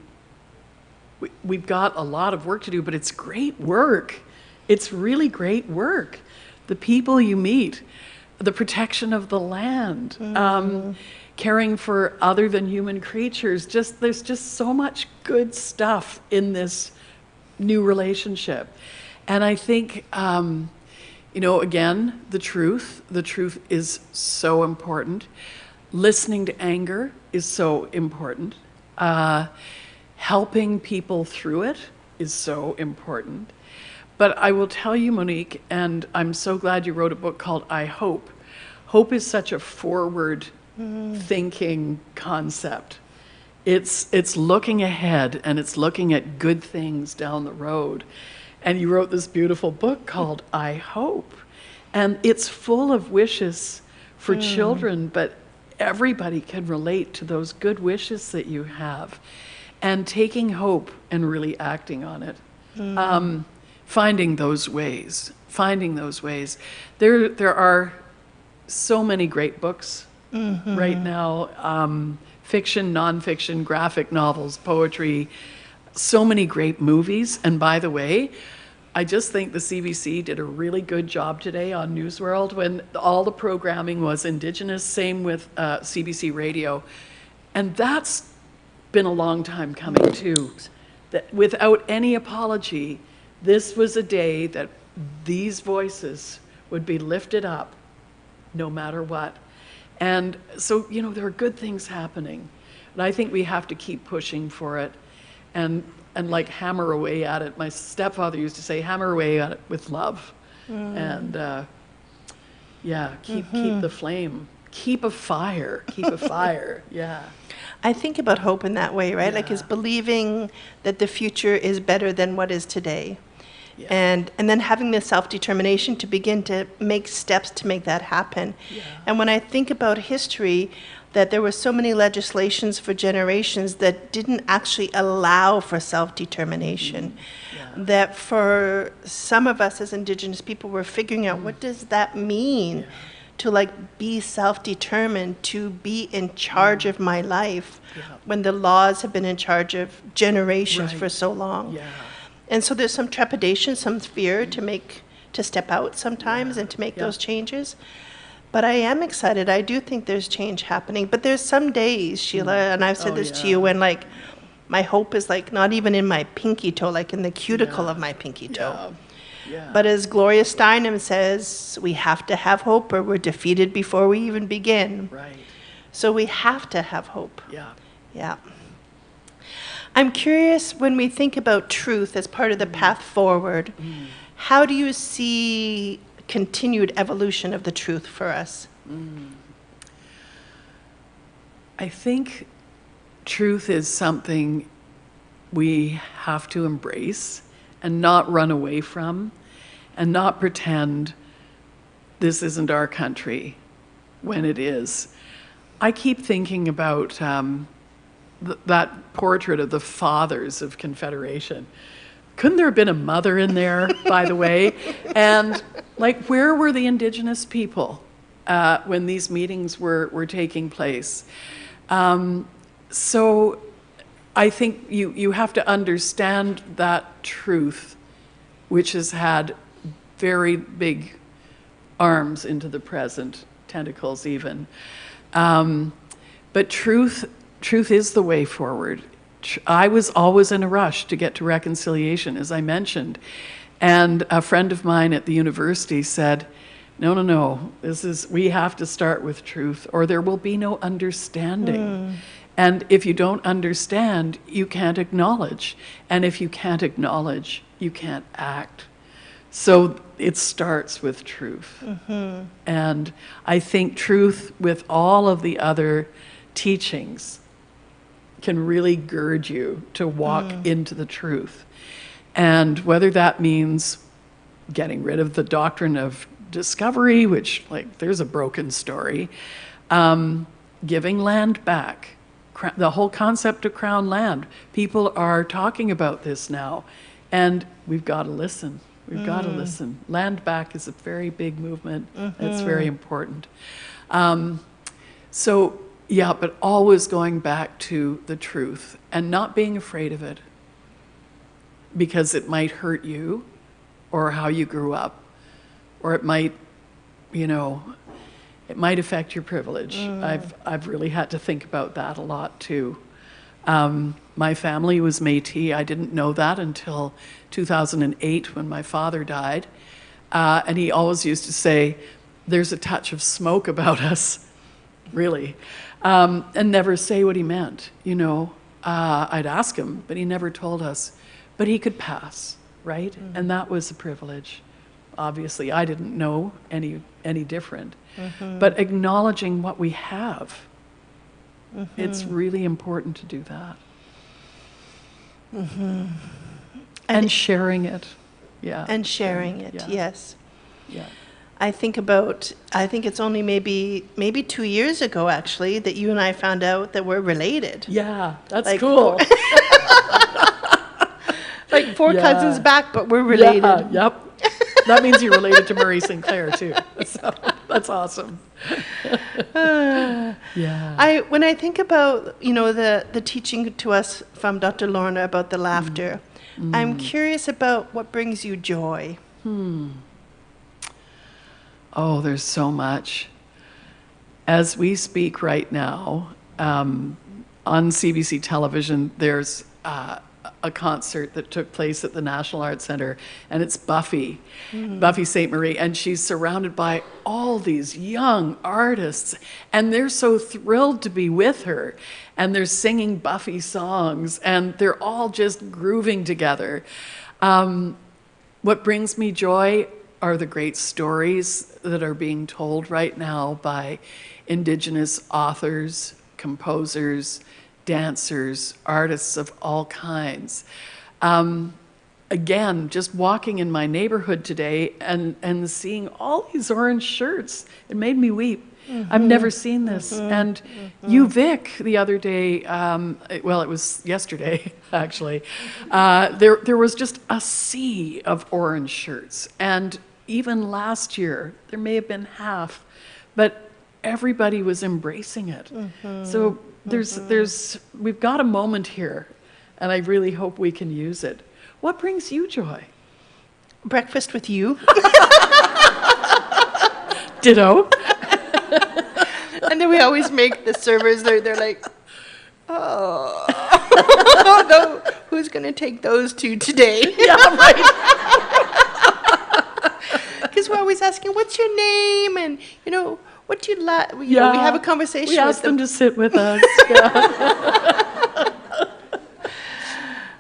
we've got a lot of work to do, but it's great work. It's really great work. The people you meet, the protection of the land, caring for other than human creatures. There's just so much good stuff in this new relationship. And I think, again, the truth is so important. Listening to anger is so important. Helping people through it is so important. But I will tell you, Monique, and I'm so glad you wrote a book called I Hope. Hope is such a forward thinking concept. It's looking ahead, and it's looking at good things down the road. And you wrote this beautiful book called I Hope. And it's full of wishes for children, but everybody can relate to those good wishes that you have. And taking hope and really acting on it. Finding those ways. There are so many great books right now. Fiction, nonfiction, graphic novels, poetry, so many great movies. And by the way, I just think the CBC did a really good job today on Newsworld when all the programming was Indigenous, same with CBC Radio. And that's been a long time coming too. That without any apology, this was a day that these voices would be lifted up no matter what. And so, there are good things happening. And I think we have to keep pushing for it and like hammer away at it. My stepfather used to say, hammer away at it with love. And keep the flame keep a fire, keep a fire. Yeah. I think about hope in that way, right? Like, Yeah. it's believing that the future is better than what is today. Yeah. And then having the self-determination to begin to make steps to make that happen. Yeah. And when I think about history, that there were so many legislations for generations that didn't actually allow for self-determination. Yeah. That for some of us as Indigenous people, we're figuring out what does that mean to like be self-determined, to be in charge of my life Yeah. when the laws have been in charge of generations Right. for so long. Yeah. And so there's some trepidation, some fear to step out sometimes and to make Yeah. those changes. But I am excited. I do think there's change happening. But there's some days, Sheila, and I've said Oh, this to yeah. you, when like my hope is like not even in my pinky toe, like in the cuticle of my pinky toe. Yeah. But as Gloria Steinem says, we have to have hope or we're defeated before we even begin. Right. So we have to have hope. Yeah. Yeah. I'm curious, when we think about truth as part of the path forward, how do you see continued evolution of the truth for us? I think truth is something we have to embrace and not run away from and not pretend this isn't our country when it is. I keep thinking about that portrait of the fathers of Confederation. Couldn't there have been a mother in there, by the way? And like, where were the Indigenous people when these meetings were taking place? So I think you have to understand that truth, which has had very big arms into the present, tentacles even. But truth is the way forward. I was always in a rush to get to reconciliation, as I mentioned. And a friend of mine at the university said, no, we have to start with truth or there will be no understanding. And if you don't understand, you can't acknowledge. And if you can't acknowledge, you can't act. So it starts with truth. And I think truth with all of the other teachings can really gird you to walk into the truth. And whether that means getting rid of the doctrine of discovery, which, like, there's a broken story, giving land back, the whole concept of crown land. People are talking about this now, and we've got to listen. We've got to listen. Land back is a very big movement. It's very important. So, yeah, but always going back to the truth and not being afraid of it because it might hurt you or how you grew up, or it might, it might affect your privilege. I've really had to think about that a lot too. My family was Métis. I didn't know that until 2008 when my father died. And he always used to say, there's a touch of smoke about us, really. And never say what he meant, I'd ask him, but he never told us. But he could pass, right? And that was a privilege. Obviously, I didn't know any different. But acknowledging what we have, it's really important to do that. And sharing it. Yeah. And sharing it, Yeah. yes. Yeah. I think it's only maybe 2 years ago, actually, that you and I found out that we're related. Yeah, that's Like, cool. Like four Yeah. cousins back, but we're related. Yeah, yep. That means you're related to Murray Sinclair too. So that's awesome. Yeah. When I think about, the teaching to us from Dr. Lorna about the laughter, I'm curious about what brings you joy. Oh, there's so much. As we speak right now, on CBC television, there's a concert that took place at the National Arts Centre, and it's Buffy St. Marie, and she's surrounded by all these young artists, and they're so thrilled to be with her, and they're singing Buffy songs, and they're all just grooving together. What brings me joy are the great stories that are being told right now by Indigenous authors, composers, dancers, artists of all kinds. Again, just walking in my neighborhood today and seeing all these orange shirts, it made me weep. I've never seen this. And UVic the other day, well, it was yesterday, actually, there was just a sea of orange shirts. And even last year, there may have been half, but everybody was embracing it. So we've got a moment here, and I really hope we can use it. What brings you joy? Breakfast with you. Ditto. And then we always make the servers, they're like, oh, no, who's going to take those two today? Yeah, right. Because we're always asking, what's your name? And, what do you like? We have a conversation We with asked them to sit with us.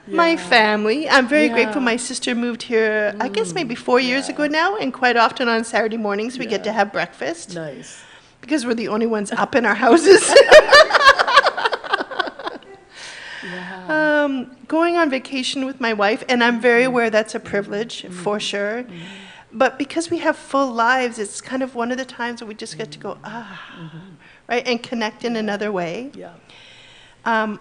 My family. I'm very grateful my sister moved here, I guess maybe 4 years ago now, and quite often on Saturday mornings we get to have breakfast. Nice. Because we're the only ones up in our houses. Going on vacation with my wife, and I'm very aware that's a privilege, for sure. But because we have full lives, it's kind of one of the times where we just get to go, right, and connect in another way. Yeah.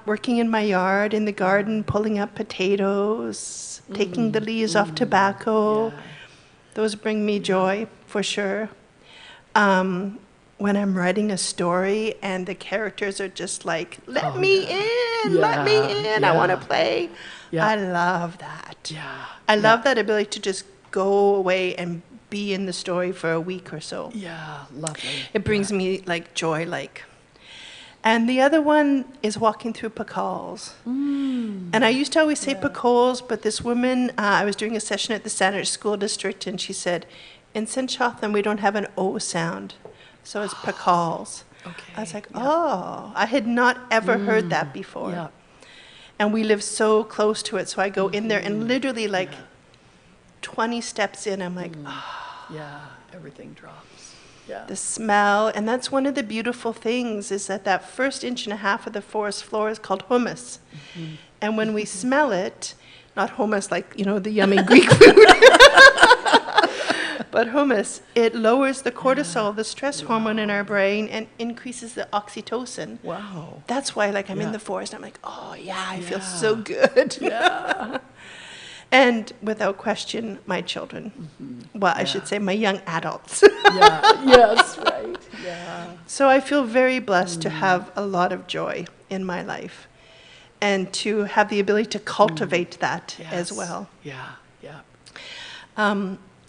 Working in my yard, in the garden, pulling up potatoes, taking the leaves off tobacco. Those bring me joy, for sure. When I'm writing a story and the characters are just like, let me in, I want to play. Yeah. I love that. Yeah. I love that ability to just go away and be in the story for a week or so. Yeah, lovely. It brings me like joy, like. And the other one is walking through Pacals. And I used to always say Pacals, but this woman, I was doing a session at the Saanich School District, and she said, in Sinchothan, we don't have an O sound, so it's Pacals. Okay. I was like, oh, I had not ever heard that before. Yeah. And we live so close to it, so I go in there, and literally like 20 steps in, I'm like, Yeah, everything drops. Yeah. the smell. And that's one of the beautiful things, is that first inch and a half of the forest floor is called humus. And when we smell it, not hummus like, the yummy Greek food, but hummus, it lowers the cortisol, the stress hormone in our brain, and increases the oxytocin. Wow. That's why, like, I'm in the forest, I'm like, oh yeah, I feel so good. Yeah. And without question, my children. Well, I should say my young adults. Yeah. Yes, right. Yeah. So I feel very blessed to have a lot of joy in my life, and to have the ability to cultivate that as Yes. well. Yeah. Yeah.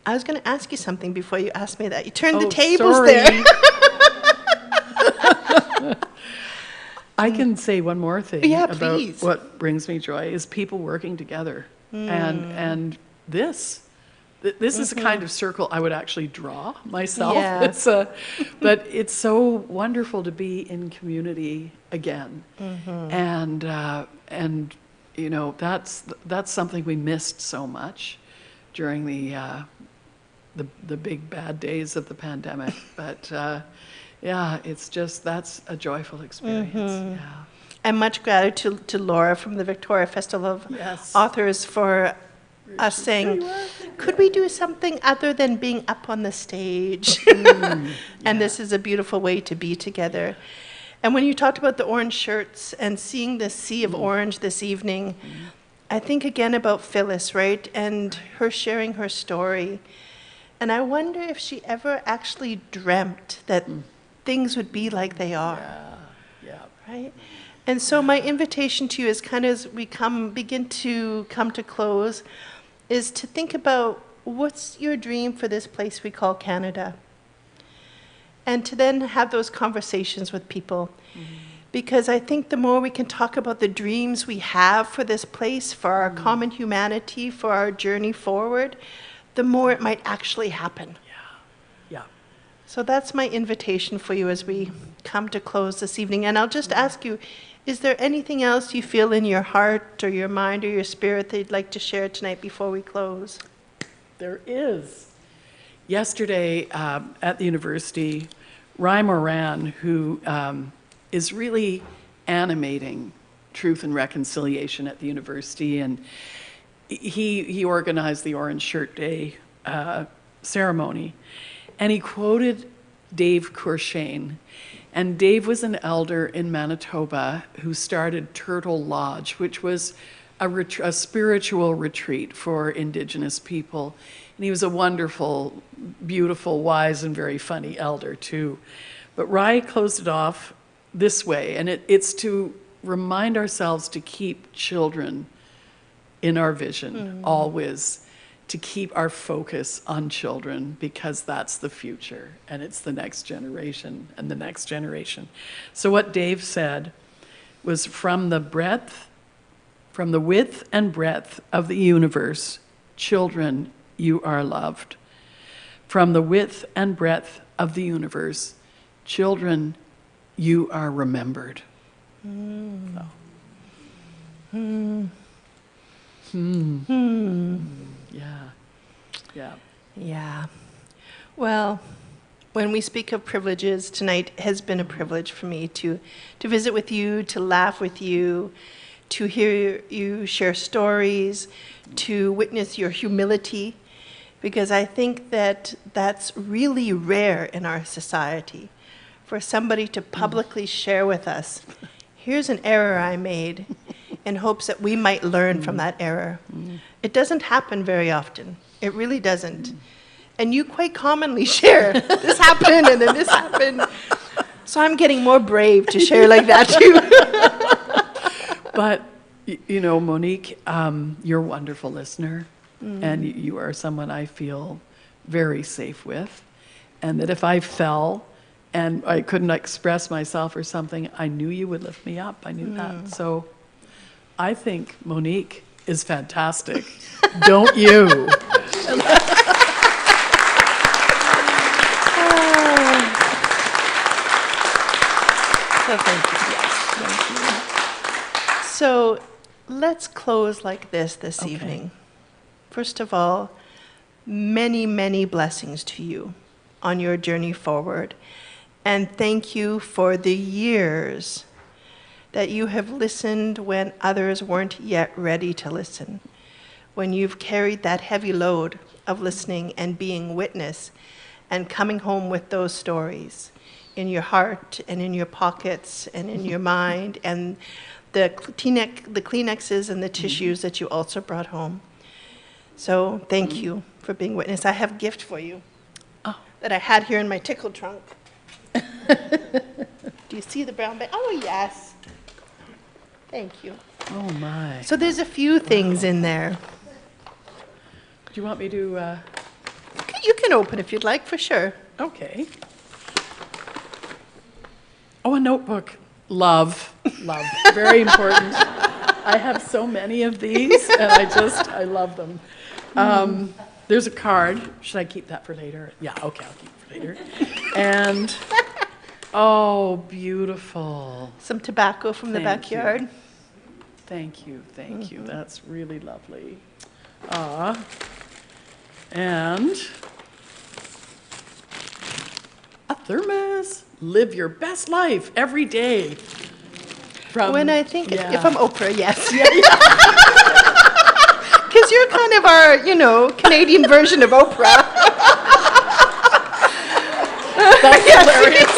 I was going to ask you something before you asked me that. You turned the Oh, tables sorry. there. I can say one more thing Yeah, about please. what brings me joy is people working together. And this is a kind of circle I would actually draw myself. Yes. But it's so wonderful to be in community again. And that's something we missed so much during the big bad days of the pandemic. But that's a joyful experience. Yeah. And much gratitude to Laura from the Victoria Festival of Yes. Authors for us saying, could we do something other than being up on the stage? And this is a beautiful way to be together. And when you talked about the orange shirts and seeing the sea of orange this evening, I think again about Phyllis, right? And her sharing her story. And I wonder if she ever actually dreamt that things would be like they are. Yeah. Right? And so my invitation to you is kind of as we begin to come to close, is to think about what's your dream for this place we call Canada? And to then have those conversations with people. Because I think the more we can talk about the dreams we have for this place, for our common humanity, for our journey forward, the more it might actually happen. Yeah. So that's my invitation for you as we come to close this evening. And I'll just ask you, is there anything else you feel in your heart or your mind or your spirit that you'd like to share tonight before we close? There is. yesterday at the university, Ry Moran, who is really animating truth and reconciliation at the university, and he organized the Orange Shirt Day ceremony, and he quoted Dave Courchain. And Dave was an elder in Manitoba who started Turtle Lodge, which was a spiritual retreat for Indigenous people. And he was a wonderful, beautiful, wise, and very funny elder too. But Ry closed it off this way, and it's to remind ourselves to keep children in our vision, always, to keep our focus on children, because that's the future, and it's the next generation and the next generation. So what Dave said was, from the width and breadth of the universe, children, you are loved. From the width and breadth of the universe, children, you are remembered. So. Yeah. Yeah. Well, when we speak of privileges, tonight has been a privilege for me to visit with you, to laugh with you, to hear you share stories, to witness your humility, because I think that that's really rare in our society, for somebody to publicly share with us, here's an error I made, in hopes that we might learn from that error. It doesn't happen very often. It really doesn't. And you quite commonly share, this happened and then this happened. So I'm getting more brave to share like that too. But, you know, Monique, you're a wonderful listener, and you are someone I feel very safe with. And that if I fell and I couldn't express myself or something, I knew you would lift me up. I knew that. So I think Monique is fantastic. Don't you? So thank you. Yes, thank you. So let's close like this evening. First of all, many, many blessings to you on your journey forward. And thank you for the years that you have listened when others weren't yet ready to listen. When you've carried that heavy load of listening and being witness and coming home with those stories in your heart and in your pockets and in your mind, and the Kleenexes and the tissues that you also brought home. So thank you for being witness. I have a gift for you that I had here in my tickle trunk. Do you see the brown bag? Oh, yes. Thank you. Oh, my. So there's a few things in there. Do you want me to... You can open if you'd like, for sure. Okay. Oh, a notebook. Love. Very important. I have so many of these, and I love them. There's a card. Should I keep that for later? Yeah, okay, I'll keep it for later. And, oh, beautiful. Some tobacco from the Thank you. backyard. Thank you. That's really lovely. And a thermos. Live your best life every day. When I think, if I'm Oprah, yes. Because you're kind of our, Canadian version of Oprah. That's hilarious.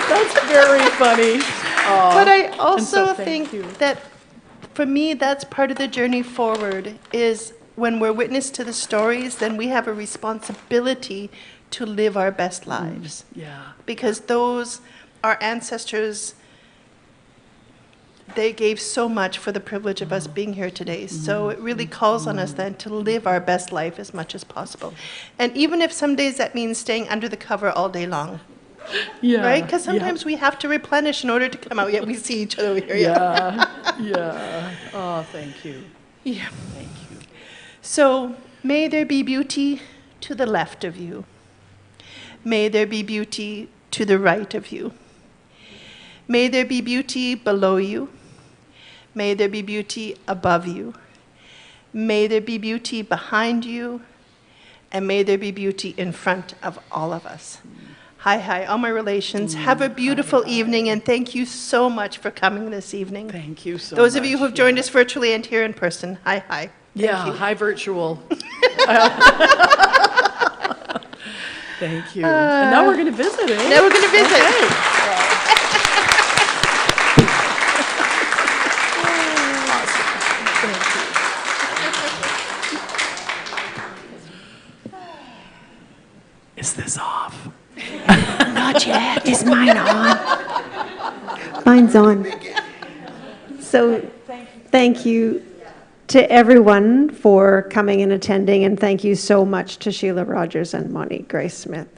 That's very funny. But I also so thank think you. that for me, that's part of the journey forward, is when we're witness to the stories, then we have a responsibility to live our best lives. Yeah. Because our ancestors, they gave so much for the privilege of us being here today. So it really calls on us then to live our best life as much as possible. And even if some days that means staying under the cover all day long. Yeah. Right? Because sometimes we have to replenish in order to come out, yet we see each other here. Yeah. Oh, thank you. Yeah. Thank you. So may there be beauty to the left of you. May there be beauty to the right of you. May there be beauty below you. May there be beauty above you. May there be beauty behind you, and may there be beauty in front of all of us. Hi, all my relations. Have a beautiful evening, and thank you so much for coming this evening. Thank you so much. Those of you who have joined us virtually and here in person, hi. Thank Yeah, you. hi virtual. Thank you. And now we're going to visit, eh? Now we're going to visit. Okay. Is this off? Not yet. Is mine on? Mine's on. So, thank you to everyone for coming and attending, and thank you so much to Sheila Rogers and Monty Grace Smith.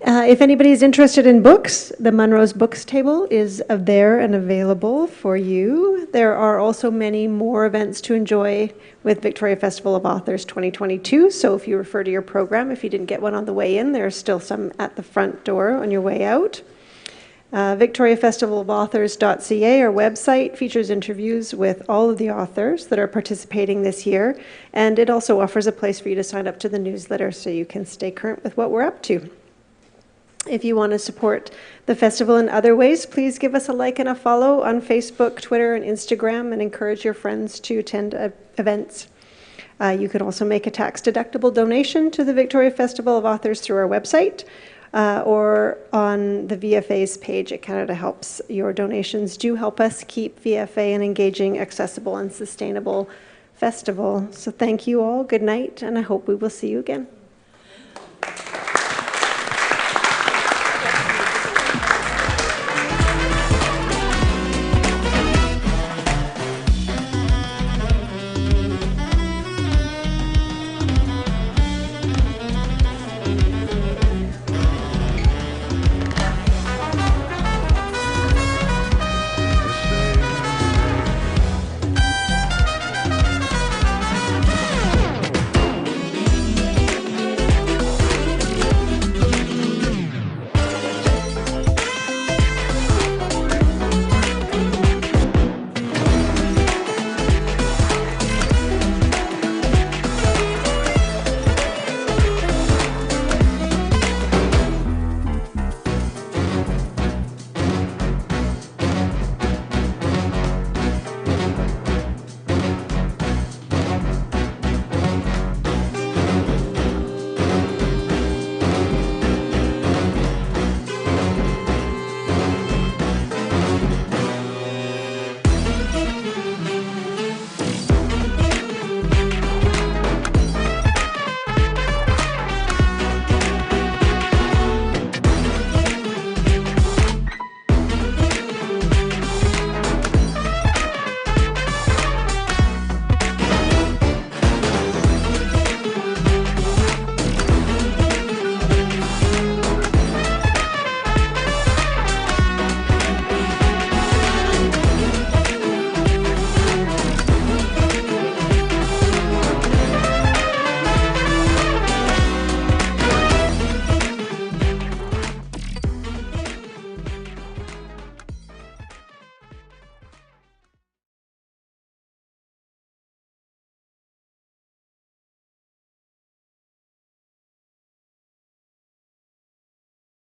If anybody's interested in books, the Munro's Books table is there and available for you. There are also many more events to enjoy with Victoria Festival of Authors 2022. So if you refer to your program, if you didn't get one on the way in, there are still some at the front door on your way out. VictoriaFestivalofAuthors.ca, our website, features interviews with all of the authors that are participating this year, and it also offers a place for you to sign up to the newsletter so you can stay current with what we're up to. If you want to support the festival in other ways, please give us a like and a follow on Facebook, Twitter, and Instagram, and encourage your friends to attend events. You can also make a tax-deductible donation to the Victoria Festival of Authors through our website or on the VFA's page at Canada Helps. Your donations do help us keep VFA an engaging, accessible, and sustainable festival. So thank you all. Good night, and I hope we will see you again.